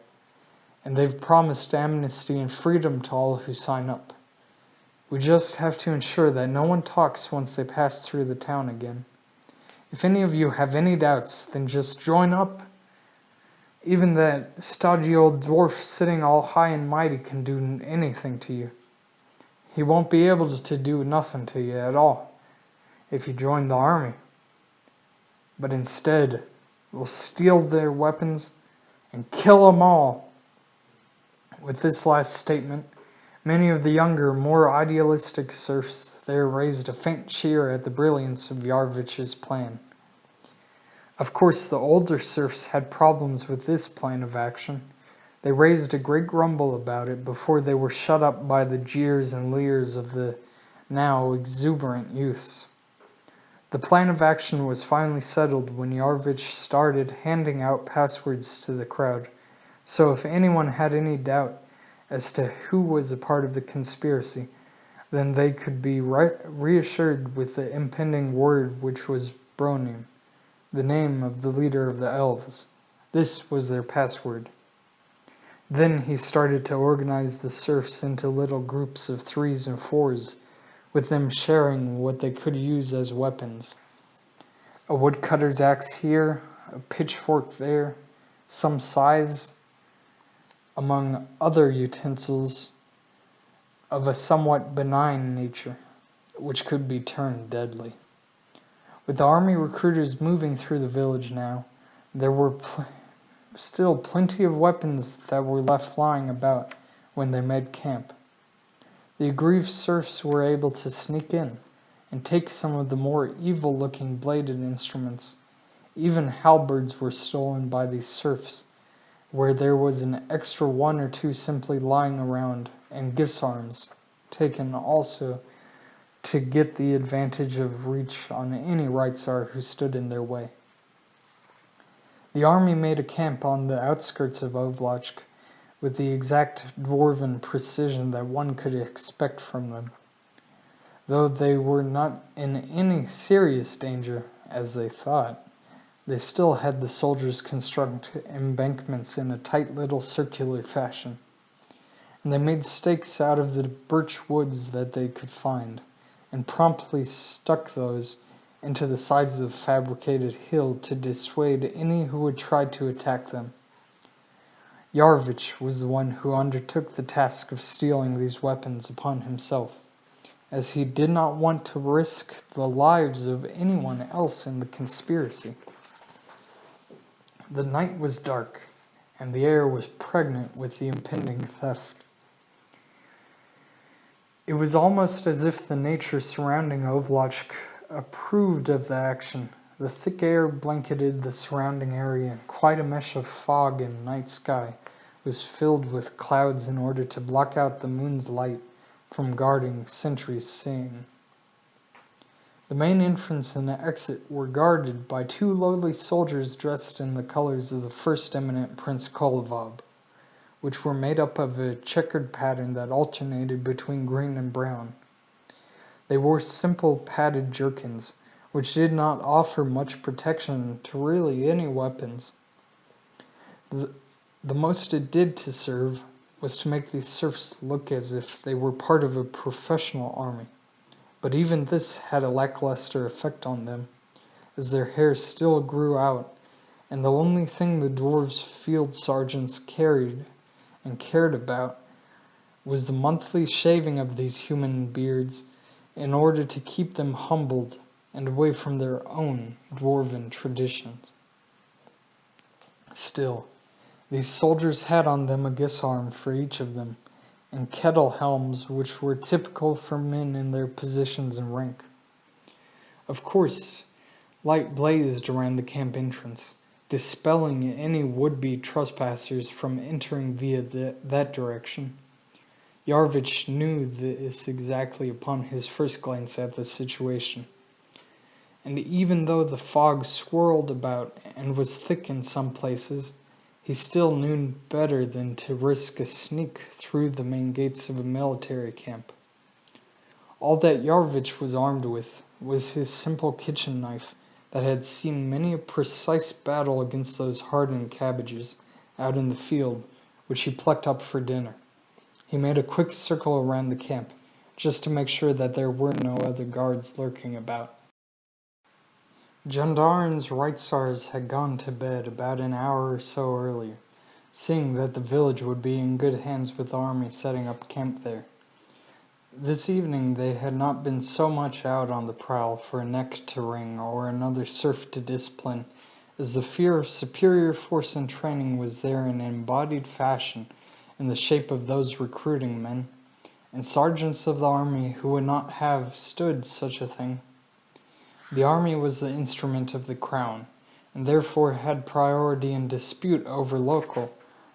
and they've promised amnesty and freedom to all who sign up. We just have to ensure that no one talks once they pass through the town again. If any of you have any doubts, then just join up. Even that stodgy old dwarf sitting all high and mighty can do anything to you. He won't be able to do nothing to you at all if you join the army. But instead, we'll steal their weapons and kill them all. With this last statement, Many of the younger, more idealistic serfs there raised a faint cheer at the brilliance of Yarvich's plan. Of course, the older serfs had problems with this plan of action. They raised a great grumble about it before they were shut up by the jeers and leers of the now exuberant youths. The plan of action was finally settled when Yarvich started handing out passwords to the crowd, so if anyone had any doubt as to who was a part of the conspiracy, then they could be reassured with the impending word, which was Bronim, the name of the leader of the elves. This was their password. Then he started to organize the serfs into little groups of 3s and 4s, with them sharing what they could use as weapons. A woodcutter's axe here, a pitchfork there, some scythes, among other utensils of a somewhat benign nature, which could be turned deadly. With the army recruiters moving through the village now, there were still plenty of weapons that were left lying about when they made camp. The aggrieved serfs were able to sneak in and take some of the more evil-looking bladed instruments. Even halberds were stolen by these serfs, where there was an extra 1 or 2 simply lying around, and gifts-arms taken also to get the advantage of reach on any Reitzar who stood in their way. The army made a camp on the outskirts of Ovlachk with the exact dwarven precision that one could expect from them. Though they were not in any serious danger, as they thought, they still had the soldiers construct embankments in a tight little circular fashion, and they made stakes out of the birch woods that they could find, and promptly stuck those into the sides of the fabricated hill to dissuade any who would try to attack them. Yarvich was the one who undertook the task of stealing these weapons upon himself, as he did not want to risk the lives of anyone else in the conspiracy. The night was dark, and the air was pregnant with the impending theft. It was almost as if the nature surrounding Ovlachk approved of the action. The thick air blanketed the surrounding area, and quite a mesh of fog and night sky was filled with clouds in order to block out the moon's light from guarding sentries seeing. The main entrance and the exit were guarded by 2 lowly soldiers dressed in the colors of the first eminent Prince Kolovob, which were made up of a checkered pattern that alternated between green and brown. They wore simple padded jerkins, which did not offer much protection to really any weapons. The most it did to serve was to make these serfs look as if they were part of a professional army. But even this had a lackluster effect on them, as their hair still grew out, and the only thing the dwarves' field sergeants carried and cared about was the monthly shaving of these human beards in order to keep them humbled and away from their own dwarven traditions. Still, these soldiers had on them a gisarm for each of them, and kettle helms which were typical for men in their positions and rank. Of course, light blazed around the camp entrance, dispelling any would-be trespassers from entering via that direction. Yarvich knew this exactly upon his first glance at the situation, and even though the fog swirled about and was thick in some places, he still knew better than to risk a sneak through the main gates of a military camp. All that Yarvich was armed with was his simple kitchen knife that had seen many a precise battle against those hardened cabbages out in the field, which he plucked up for dinner. He made a quick circle around the camp, just to make sure that there were no other guards lurking about. Gendarmes Reitzars had gone to bed about an hour or so earlier, seeing that the village would be in good hands with the army setting up camp there. This evening they had not been so much out on the prowl for a neck to wring or another serf to discipline, as the fear of superior force and training was there in embodied fashion in the shape of those recruiting men, and sergeants of the army who would not have stood such a thing. The army was the instrument of the crown, and therefore had priority in dispute over local,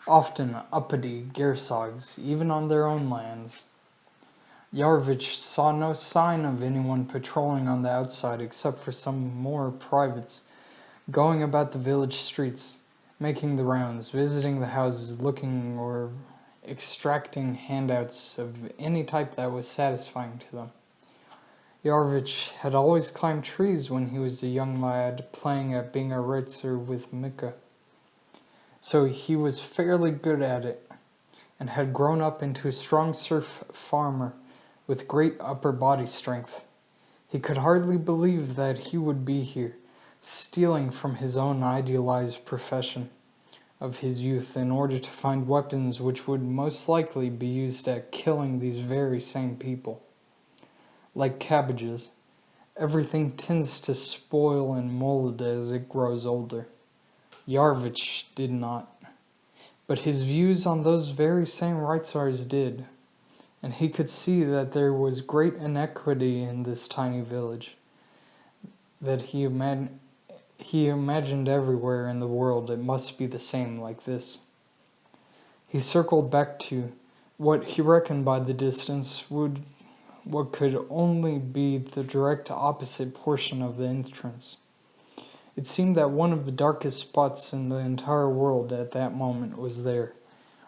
often uppity Gersogs, even on their own lands. Yarvich saw no sign of anyone patrolling on the outside except for some more privates going about the village streets, making the rounds, visiting the houses, looking or extracting handouts of any type that was satisfying to them. Yarvich had always climbed trees when he was a young lad, playing at being a Ritzer with Mika. So he was fairly good at it, and had grown up into a strong serf farmer with great upper body strength. He could hardly believe that he would be here, stealing from his own idealized profession of his youth in order to find weapons which would most likely be used at killing these very same people. Like cabbages, everything tends to spoil and mold as it grows older. Yarvich did not, but his views on those very same Reitzars did, and he could see that there was great inequity in this tiny village, that he imagined everywhere in the world it must be the same like this. He circled back to what he reckoned by the distance what could only be the direct opposite portion of the entrance. It seemed that one of the darkest spots in the entire world at that moment was there,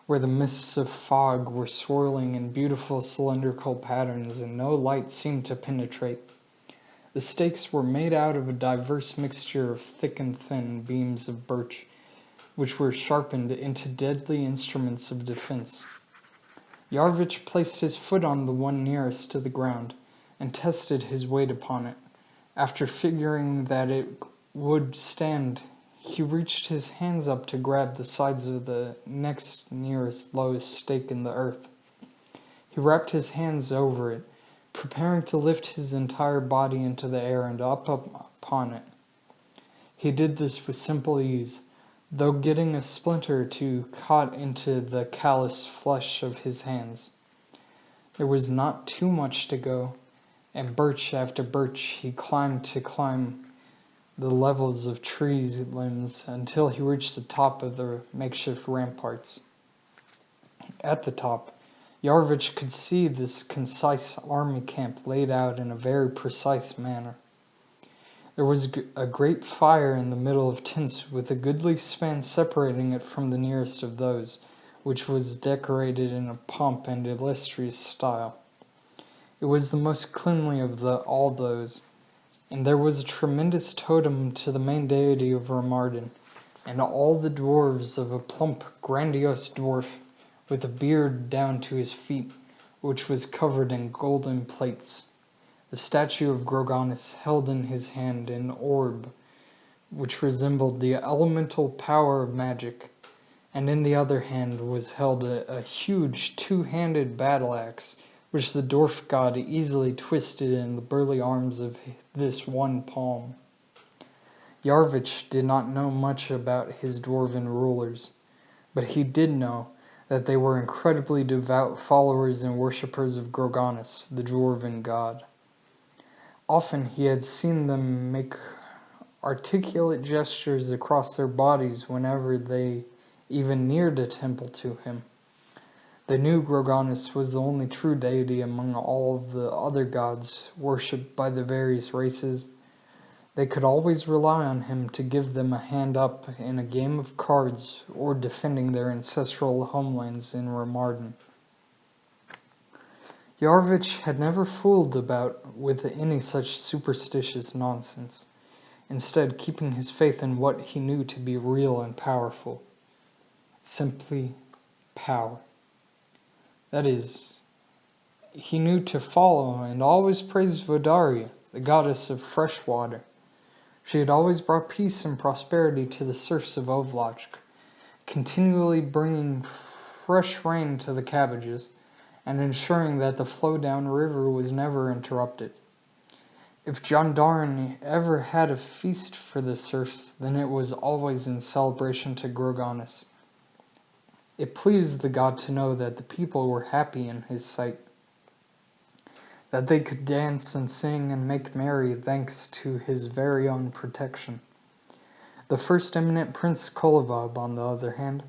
where the mists of fog were swirling in beautiful cylindrical patterns and no light seemed to penetrate. The stakes were made out of a diverse mixture of thick and thin beams of birch, which were sharpened into deadly instruments of defense. Yarvich placed his foot on the one nearest to the ground, and tested his weight upon it. After figuring that it would stand, he reached his hands up to grab the sides of the next nearest lowest stake in the earth. He wrapped his hands over it, preparing to lift his entire body into the air and up upon it. He did this with simple ease, though getting a splinter or two caught into the callous flesh of his hands. There was not too much to go, and birch after birch he climbed the levels of trees limbs until he reached the top of the makeshift ramparts. At the top, Yarvich could see this concise army camp laid out in a very precise manner. There was a great fire in the middle of tents with a goodly span separating it from the nearest of those, which was decorated in a pomp and illustrious style. It was the most cleanly of all those, and there was a tremendous totem to the main deity of Remardan, and all the dwarves of a plump, grandiose dwarf, with a beard down to his feet, which was covered in golden plates. The statue of Groganus held in his hand an orb, which resembled the elemental power of magic, and in the other hand was held a huge two-handed battle axe, which the dwarf god easily twisted in the burly arms of this one palm. Yarvich did not know much about his dwarven rulers, but he did know that they were incredibly devout followers and worshippers of Groganus, the dwarven god. Often he had seen them make articulate gestures across their bodies whenever they even neared a temple to him. They knew Groganus was the only true deity among all of the other gods worshipped by the various races. They could always rely on him to give them a hand up in a game of cards or defending their ancestral homelands in Remardan. Yarvich had never fooled about with any such superstitious nonsense, instead keeping his faith in what he knew to be real and powerful. Simply power. That is, he knew to follow and always praise Vodaria, the goddess of fresh water. She had always brought peace and prosperity to the serfs of Ovlachk, continually bringing fresh rain to the cabbages, and ensuring that the flow down river was never interrupted. If Jandarn ever had a feast for the serfs, then it was always in celebration to Groganus. It pleased the god to know that the people were happy in his sight. that they could dance and sing and make merry thanks to his very own protection. The first eminent Prince Kolovab, on the other hand,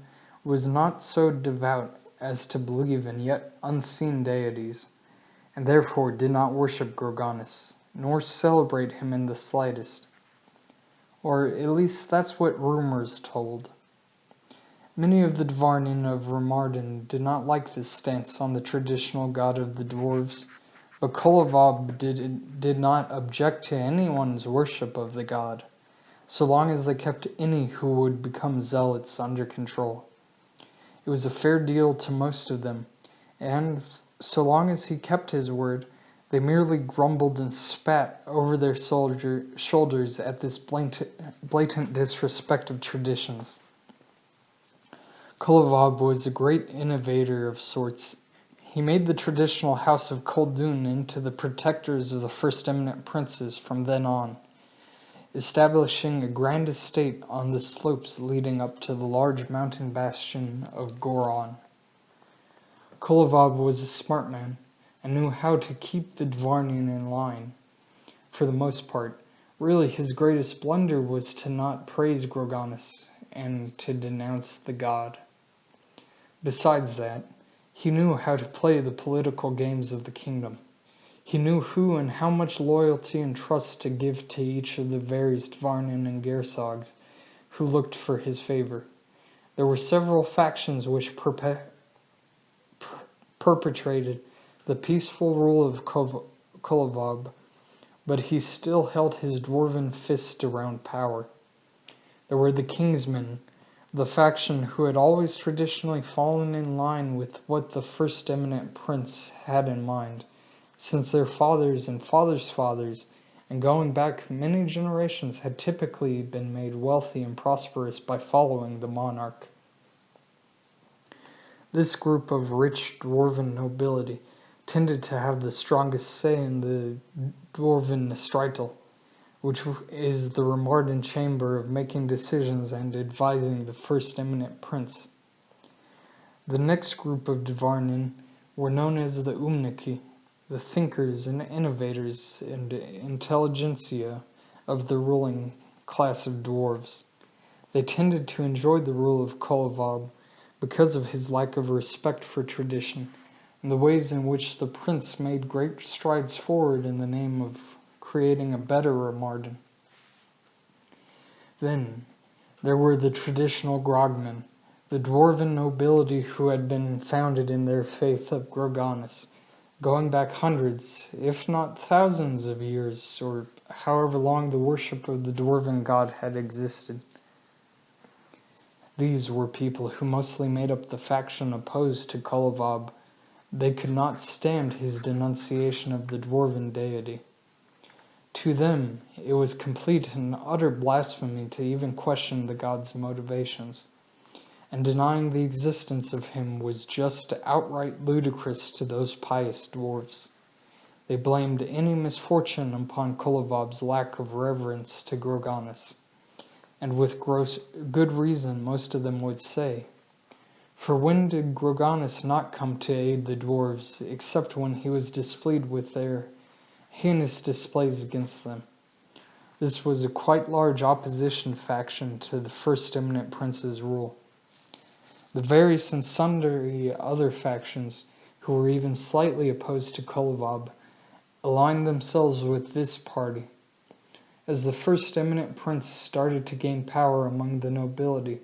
was not so devout as to believe in yet unseen deities, and therefore did not worship Gorgonis, nor celebrate him in the slightest. Or at least that's what rumors told. Many of the Dvarnin of Remardan did not like this stance on the traditional god of the dwarves, but Kolovab did not object to anyone's worship of the god, so long as they kept any who would become zealots under control. It was a fair deal to most of them, and so long as he kept his word, they merely grumbled and spat over their shoulders at this blatant disrespect of traditions. Kolovab was a great innovator of sorts. He made the traditional house of Koldun into the protectors of the first eminent princes from then on, establishing a grand estate on the slopes leading up to the large mountain bastion of Goron. Kolovab was a smart man, and knew how to keep the Dvarnin in line, for the most part. Really, his greatest blunder was to not praise Gorgonis, and to denounce the god. Besides that, he knew how to play the political games of the kingdom. He knew who and how much loyalty and trust to give to each of the various Dvarnin and Gersogs who looked for his favor. There were several factions which perpetrated the peaceful rule of Kolovab, but he still held his dwarven fist around power. There were the Kingsmen, the faction who had always traditionally fallen in line with what the first eminent prince had in mind, since their fathers and fathers' fathers, and going back many generations, had typically been made wealthy and prosperous by following the monarch. This group of rich dwarven nobility tended to have the strongest say in the dwarven Nestrital, which is the Remardan chamber of making decisions and advising the first eminent prince. The next group of Dvarnin were known as the Umniki, the thinkers and innovators and intelligentsia of the ruling class of dwarves. They tended to enjoy the rule of Kolovab because of his lack of respect for tradition and the ways in which the prince made great strides forward in the name of creating a better Remardan. Then there were the traditional Grogmen, the dwarven nobility who had been founded in their faith of Gorgonis, going back hundreds, if not thousands of years, or however long the worship of the dwarven god had existed. These were people who mostly made up the faction opposed to Kolovab. They could not stand his denunciation of the dwarven deity. To them, it was complete and utter blasphemy to even question the god's motivations, and denying the existence of him was just outright ludicrous to those pious dwarves. They blamed any misfortune upon Kolovab's lack of reverence to Gorgonis, and with good reason most of them would say. For when did Gorgonis not come to aid the dwarves, except when he was displeased with their heinous displays against them? This was a quite large opposition faction to the first eminent prince's rule. The various and sundry other factions, who were even slightly opposed to Kolovab, aligned themselves with this party. As the first eminent prince started to gain power among the nobility,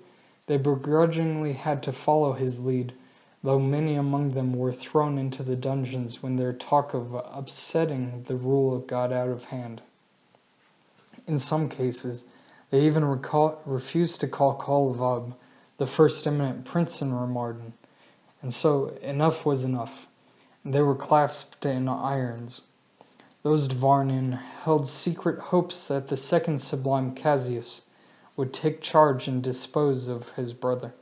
they begrudgingly had to follow his lead, though many among them were thrown into the dungeons when their talk of upsetting the rule of God out of hand. In some cases, they even refused to call Kolovab the first eminent prince in Remardan, and so enough was enough, and they were clasped in irons. Those Dvarnin held secret hopes that the second sublime Cassius would take charge and dispose of his brother.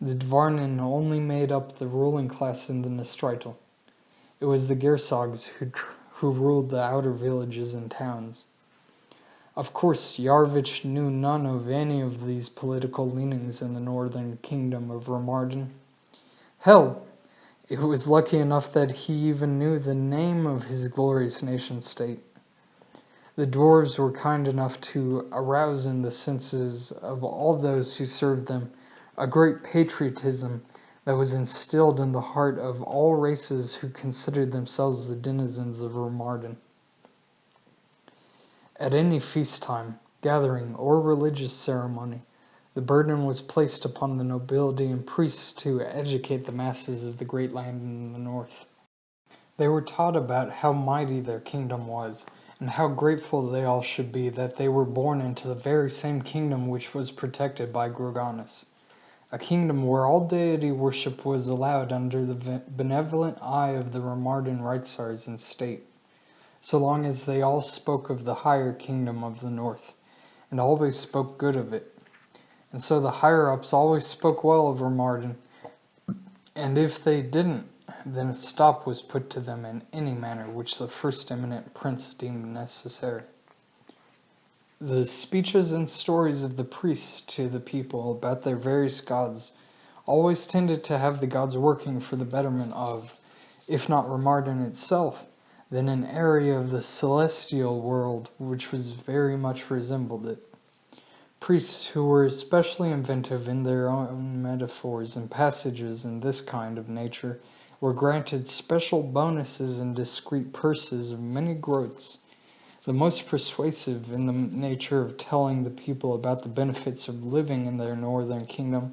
The Dvarnin only made up the ruling class in the Nestrital. It was the Gersogs who ruled the outer villages and towns. Of course, Yarvich knew none of any of these political leanings in the northern kingdom of Remardan. Hell, It was lucky enough that he even knew the name of his glorious nation-state. The dwarves were kind enough to arouse in the senses of all those who served them a great patriotism that was instilled in the heart of all races who considered themselves the denizens of Remardan. At any feast time, gathering, or religious ceremony, the burden was placed upon the nobility and priests to educate the masses of the great land in the north. They were taught about how mighty their kingdom was, and how grateful they all should be that they were born into the very same kingdom which was protected by Groganus, a kingdom where all deity worship was allowed under the benevolent eye of the Remardan Reitzars in state, so long as they all spoke of the higher kingdom of the north, and always spoke good of it. And so the higher-ups always spoke well of Remardan, and if they didn't, then a stop was put to them in any manner which the first eminent prince deemed necessary. The speeches and stories of the priests to the people about their various gods always tended to have the gods working for the betterment of, if not Remardan itself, then an area of the celestial world which was very much resembled it. Priests who were especially inventive in their own metaphors and passages in this kind of nature were granted special bonuses and discreet purses of many groats. The most persuasive in the nature of telling the people about the benefits of living in their northern kingdom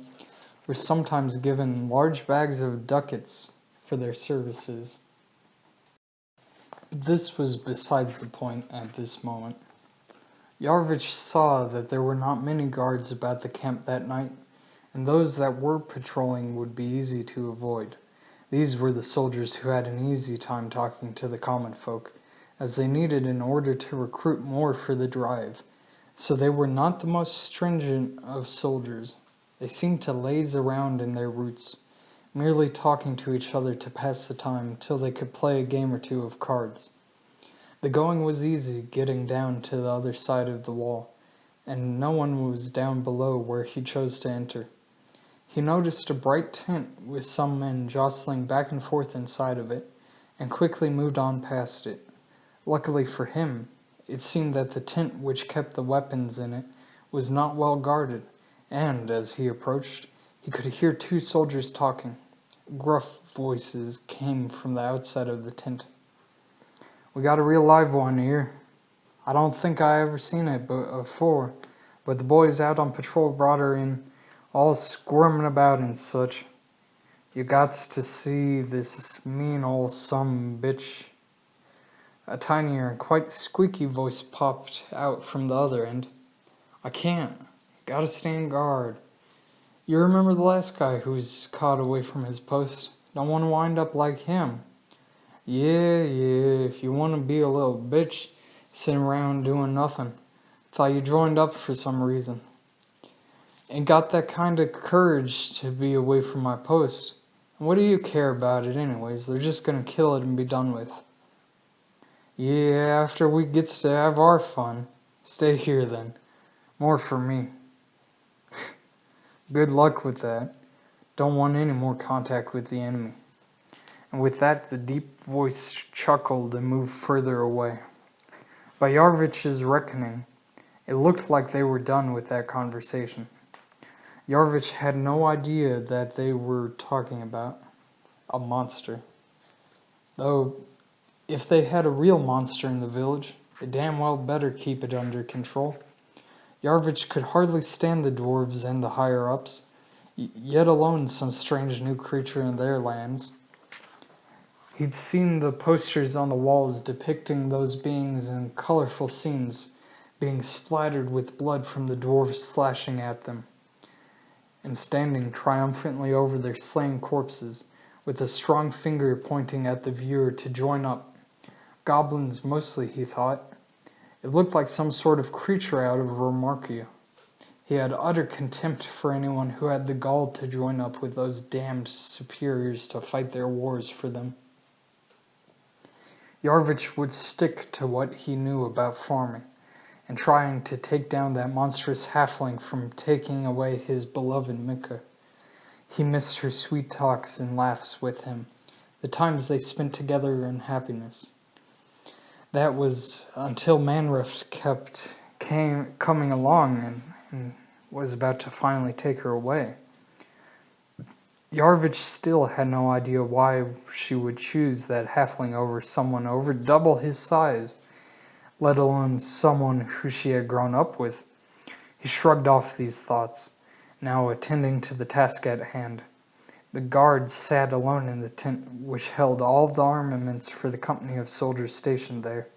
were sometimes given large bags of ducats for their services. But this was besides the point at this moment. Yarvich saw that there were not many guards about the camp that night, and those that were patrolling would be easy to avoid. These were the soldiers who had an easy time talking to the common folk, as they needed in order to recruit more for the drive. So they were not the most stringent of soldiers. They seemed to laze around in their roots, merely talking to each other to pass the time till they could play a game or two of cards. The going was easy getting down to the other side of the wall, and no one was down below where he chose to enter. He noticed a bright tent with some men jostling back and forth inside of it, and quickly moved on past it. Luckily for him, it seemed that the tent which kept the weapons in it was not well guarded, and, as he approached, he could hear two soldiers talking. Gruff voices came from the outside of the tent. "We got a real live one here. I don't think I ever seen it before, but the boys out on patrol brought her in, all squirming about and such. You gots to see this mean old bitch." A tinier and quite squeaky voice popped out from the other end. "I can't. Gotta stand guard. You remember the last guy who was caught away from his post? Don't want to wind up like him. Yeah, if you want to be a little bitch sitting around doing nothing. Thought you joined up for some reason. Ain't got that kind of courage to be away from my post. And what do you care about it anyways? They're just gonna kill it and be done with." "Yeah, after we gets to have our fun. Stay here then. More for me." "Good luck with that. Don't want any more contact with the enemy." And with that the deep voice chuckled and moved further away. By Yarvich's reckoning, it looked like they were done with that conversation. Yarvich had no idea that they were talking about a monster. Though, if they had a real monster in the village, they damn well better keep it under control. Yarvich could hardly stand the dwarves and the higher-ups, yet alone some strange new creature in their lands. He'd seen the posters on the walls depicting those beings in colorful scenes, being splattered with blood from the dwarves slashing at them, and standing triumphantly over their slain corpses, with a strong finger pointing at the viewer to join up. Goblins mostly, he thought. It looked like some sort of creature out of Romarkia. He had utter contempt for anyone who had the gall to join up with those damned superiors to fight their wars for them. Yarvich would stick to what he knew about farming, and trying to take down that monstrous halfling from taking away his beloved Mika. He missed her sweet talks and laughs with him, the times they spent together in happiness. That was until Manrift coming along and was about to finally take her away. Yarvich still had no idea why she would choose that halfling over someone over double his size, let alone someone who she had grown up with. He shrugged off these thoughts, now attending to the task at hand. The guard sat alone in the tent which held all the armaments for the company of soldiers stationed there.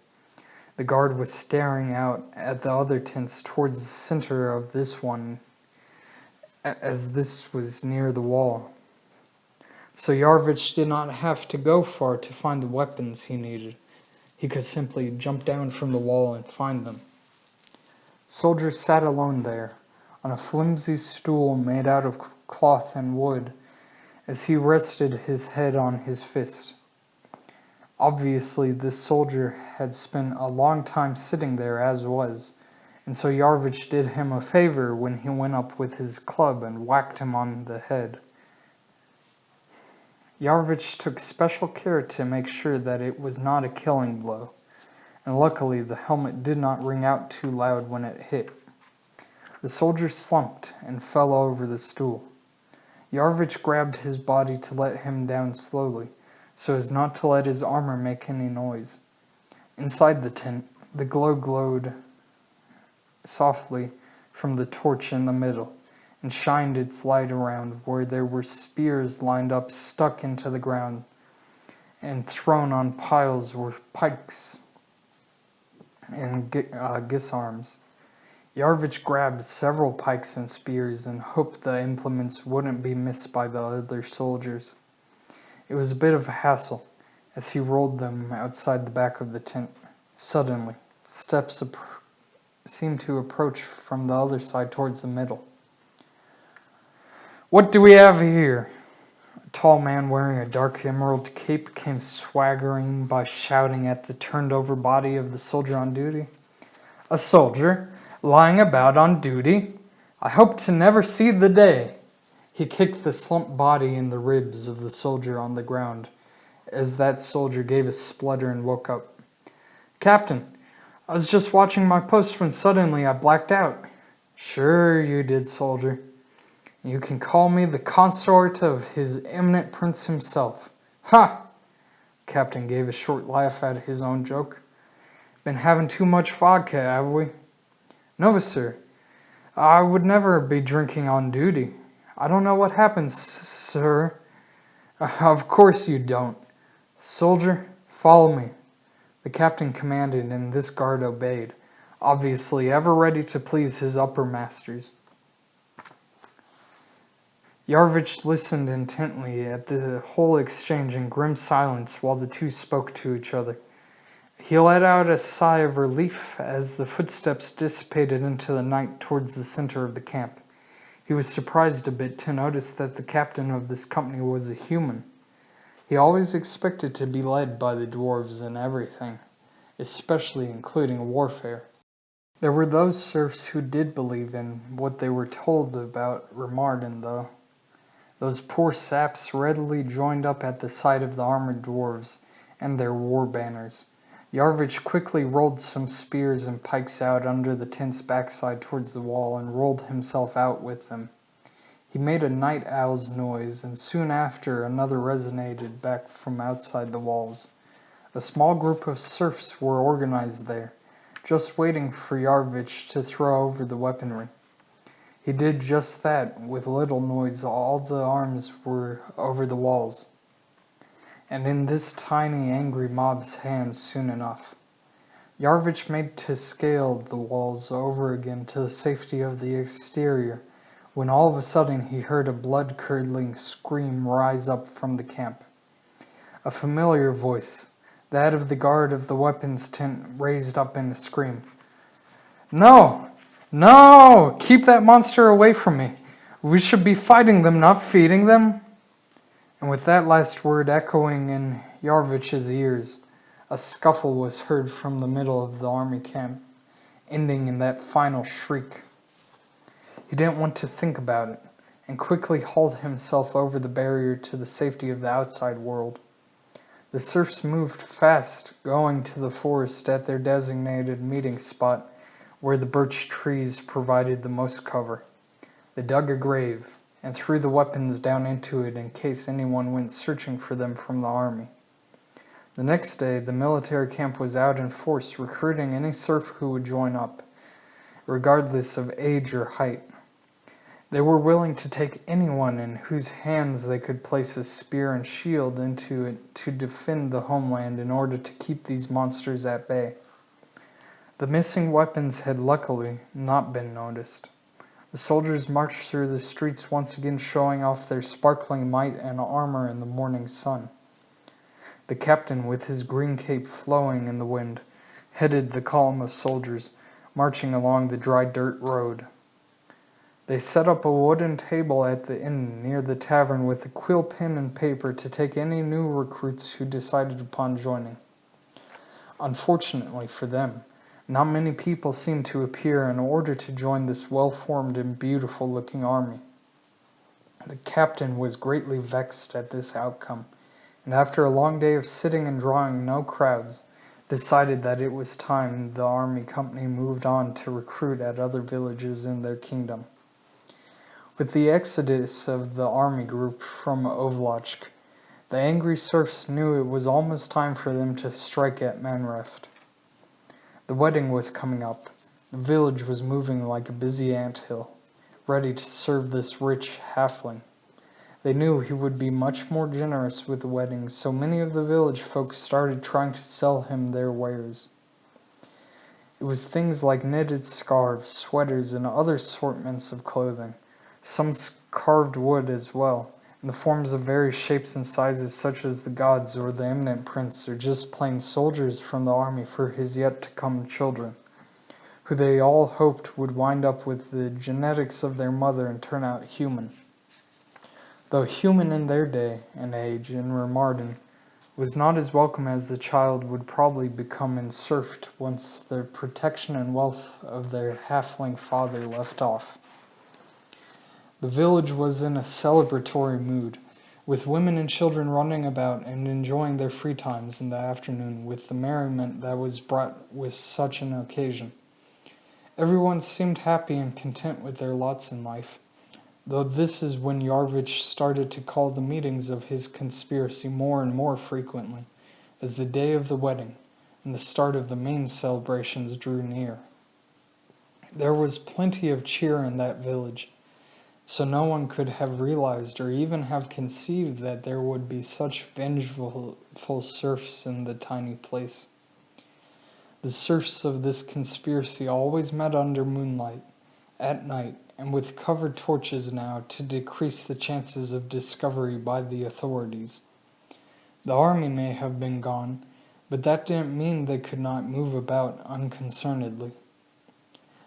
The guard was staring out at the other tents towards the center of this one, as this was near the wall. So Yarvich did not have to go far to find the weapons he needed. He could simply jump down from the wall and find them. The soldier sat alone there, on a flimsy stool made out of cloth and wood, as he rested his head on his fist. Obviously, this soldier had spent a long time sitting there as was, and so Yarvich did him a favor when he went up with his club and whacked him on the head. Yarvich took special care to make sure that it was not a killing blow, and luckily the helmet did not ring out too loud when it hit. The soldier slumped and fell over the stool. Yarvich grabbed his body to let him down slowly, so as not to let his armor make any noise. Inside the tent, the glow glowed softly from the torch in the middle, and shined its light around where there were spears lined up stuck into the ground, and thrown on piles were pikes and gisarms. Yarvich grabbed several pikes and spears and hoped the implements wouldn't be missed by the other soldiers. It was a bit of a hassle as he rolled them outside the back of the tent. Suddenly, steps seemed to approach from the other side towards the middle. "What do we have here?" A tall man wearing a dark emerald cape came swaggering by, shouting at the turned-over body of the soldier on duty. "A soldier? Lying about on duty? I hope to never see the day." He kicked the slumped body in the ribs of the soldier on the ground, as that soldier gave a splutter and woke up. "Captain, I was just watching my post when suddenly I blacked out." "Sure you did, soldier. You can call me the consort of His Eminent Prince himself." "Ha!" Captain gave a short laugh at his own joke. "Been having too much vodka, have we?" "No, sir. I would never be drinking on duty. I don't know what happens, sir." "Of course you don't. Soldier, follow me." The captain commanded, and this guard obeyed, obviously ever ready to please his upper masters. Yarvich listened intently at the whole exchange in grim silence while the two spoke to each other. He let out a sigh of relief as the footsteps dissipated into the night towards the center of the camp. He was surprised a bit to notice that the captain of this company was a human. He always expected to be led by the dwarves in everything, especially including warfare. There were those serfs who did believe in what they were told about Remardan, though. Those poor saps readily joined up at the sight of the armored dwarves and their war banners. Yarvich quickly rolled some spears and pikes out under the tent's backside towards the wall and rolled himself out with them. He made a night owl's noise, and soon after another resonated back from outside the walls. A small group of serfs were organized there, just waiting for Yarvich to throw over the weaponry. He did just that. With little noise, all the arms were over the walls, and in this tiny, angry mob's hands soon enough. Yarvich made to scale the walls over again to the safety of the exterior, when all of a sudden he heard a blood-curdling scream rise up from the camp. A familiar voice, that of the guard of the weapons tent, raised up in a scream. "No! No! Keep that monster away from me! We should be fighting them, not feeding them!" And with that last word echoing in Yarvich's ears, a scuffle was heard from the middle of the army camp, ending in that final shriek. He didn't want to think about it, and quickly hauled himself over the barrier to the safety of the outside world. The serfs moved fast, going to the forest at their designated meeting spot, where the birch trees provided the most cover. They dug a grave and threw the weapons down into it in case anyone went searching for them from the army. The next day, the military camp was out in force, recruiting any serf who would join up, regardless of age or height. They were willing to take anyone in whose hands they could place a spear and shield into it to defend the homeland in order to keep these monsters at bay. The missing weapons had luckily not been noticed. The soldiers marched through the streets once again, showing off their sparkling might and armor in the morning sun. The captain, with his green cape flowing in the wind, headed the column of soldiers, marching along the dry dirt road. They set up a wooden table at the inn near the tavern with a quill pen and paper to take any new recruits who decided upon joining. Unfortunately for them, not many people seemed to appear in order to join this well-formed and beautiful-looking army. The captain was greatly vexed at this outcome, and after a long day of sitting and drawing no crowds, decided that it was time the army company moved on to recruit at other villages in their kingdom. With the exodus of the army group from Ovlachk, the angry serfs knew it was almost time for them to strike at Manreft. The wedding was coming up. The village was moving like a busy anthill, ready to serve this rich halfling. They knew he would be much more generous with the wedding, so many of the village folks started trying to sell him their wares. It was things like knitted scarves, sweaters, and other assortments of clothing. Some carved wood as well, in the forms of various shapes and sizes such as the gods or the eminent prince or just plain soldiers from the army for his yet-to-come children, who they all hoped would wind up with the genetics of their mother and turn out human. Though human in their day and age in Remardan was not as welcome as the child would probably become in serfed once the protection and wealth of their halfling father left off. The village was in a celebratory mood, with women and children running about and enjoying their free times in the afternoon with the merriment that was brought with such an occasion. Everyone seemed happy and content with their lots in life, though this is when Yarvich started to call the meetings of his conspiracy more and more frequently, as the day of the wedding and the start of the main celebrations drew near. There was plenty of cheer in that village, so no one could have realized or even have conceived that there would be such vengeful serfs in the tiny place. The serfs of this conspiracy always met under moonlight, at night, and with covered torches now to decrease the chances of discovery by the authorities. The army may have been gone, but that didn't mean they could not move about unconcernedly.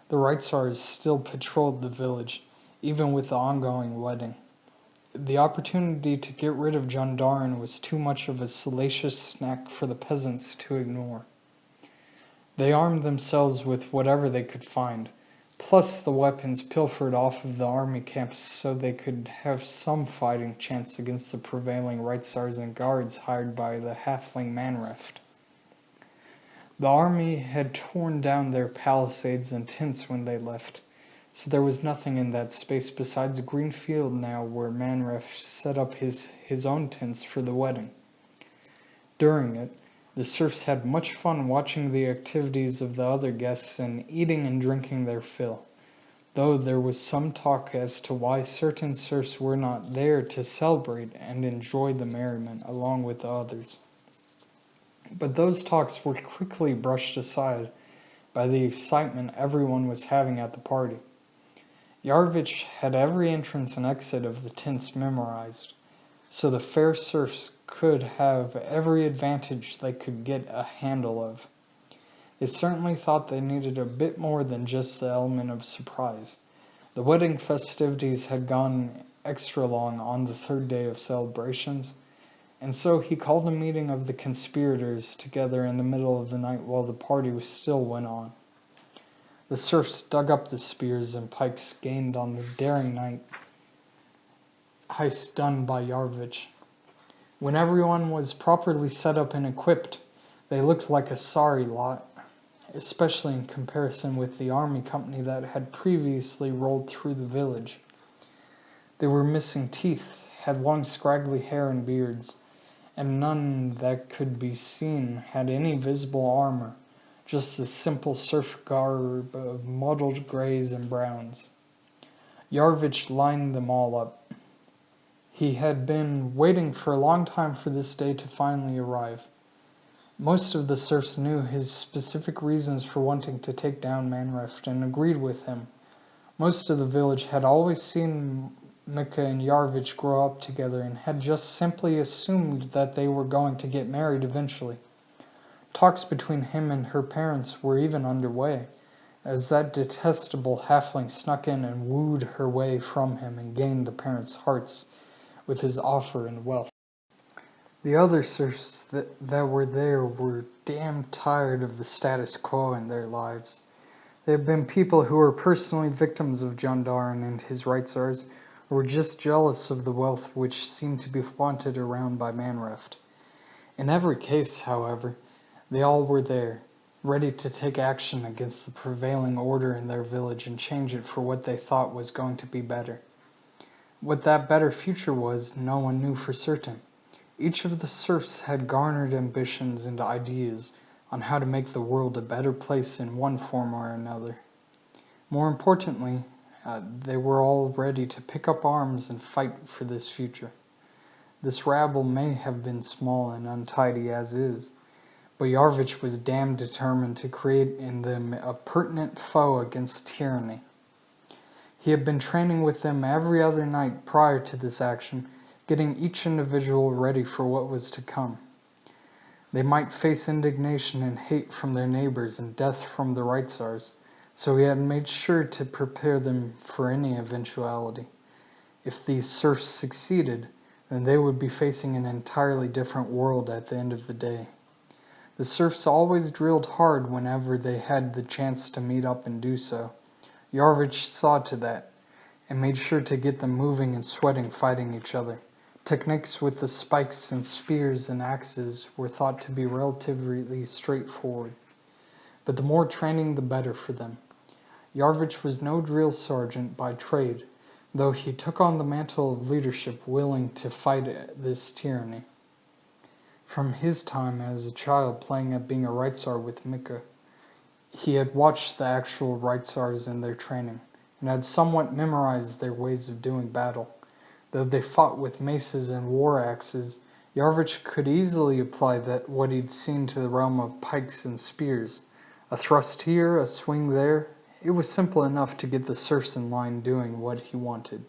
The Reitzars still patrolled the village, even with the ongoing wedding. The opportunity to get rid of Jandarin was too much of a salacious snack for the peasants to ignore. They armed themselves with whatever they could find, plus the weapons pilfered off of the army camps so they could have some fighting chance against the prevailing Reitzars and guards hired by the halfling Manreft. The army had torn down their palisades and tents when they left, so there was nothing in that space besides a green field now where Manref set up his own tents for the wedding. During it, the serfs had much fun watching the activities of the other guests and eating and drinking their fill, though there was some talk as to why certain serfs were not there to celebrate and enjoy the merriment along with the others. But those talks were quickly brushed aside by the excitement everyone was having at the party. Yarvich had every entrance and exit of the tents memorized, so the fair serfs could have every advantage they could get a handle of. They certainly thought they needed a bit more than just the element of surprise. The wedding festivities had gone extra long on the third day of celebrations, and so he called a meeting of the conspirators together in the middle of the night while the party still went on. The serfs dug up the spears and pikes gained on the daring night heist done by Yarvich. When everyone was properly set up and equipped, they looked like a sorry lot, especially in comparison with the army company that had previously rolled through the village. They were missing teeth, had long scraggly hair and beards, and none that could be seen had any visible armor, just the simple serf garb of mottled grays and browns. Yarvich lined them all up. He had been waiting for a long time for this day to finally arrive. Most of the serfs knew his specific reasons for wanting to take down Manreft and agreed with him. Most of the village had always seen Mika and Yarvich grow up together and had just simply assumed that they were going to get married eventually. Talks between him and her parents were even underway, as that detestable halfling snuck in and wooed her way from him and gained the parents' hearts with his offer and wealth. The other serfs that were there were damn tired of the status quo in their lives. They had been people who were personally victims of Jandarin and his Reitzars, who were just jealous of the wealth which seemed to be flaunted around by Manreft. In every case, however, they all were there, ready to take action against the prevailing order in their village and change it for what they thought was going to be better. What that better future was, no one knew for certain. Each of the serfs had garnered ambitions and ideas on how to make the world a better place in one form or another. More importantly, they were all ready to pick up arms and fight for this future. This rabble may have been small and untidy as is, but Yarvich was damn determined to create in them a pertinent foe against tyranny. He had been training with them every other night prior to this action, getting each individual ready for what was to come. They might face indignation and hate from their neighbors and death from the Reitzars, so he had made sure to prepare them for any eventuality. If these serfs succeeded, then they would be facing an entirely different world at the end of the day. The serfs always drilled hard whenever they had the chance to meet up and do so. Yarvich saw to that, and made sure to get them moving and sweating fighting each other. Techniques with the spikes and spears and axes were thought to be relatively straightforward, but the more training the better for them. Yarvich was no drill sergeant by trade, though he took on the mantle of leadership willing to fight this tyranny. From his time as a child playing at being a Reitzar with Mika, he had watched the actual Reitzars in their training, and had somewhat memorized their ways of doing battle. Though they fought with maces and war axes, Yarvich could easily apply that what he'd seen to the realm of pikes and spears. A thrust here, a swing there. It was simple enough to get the serfs in line doing what he wanted.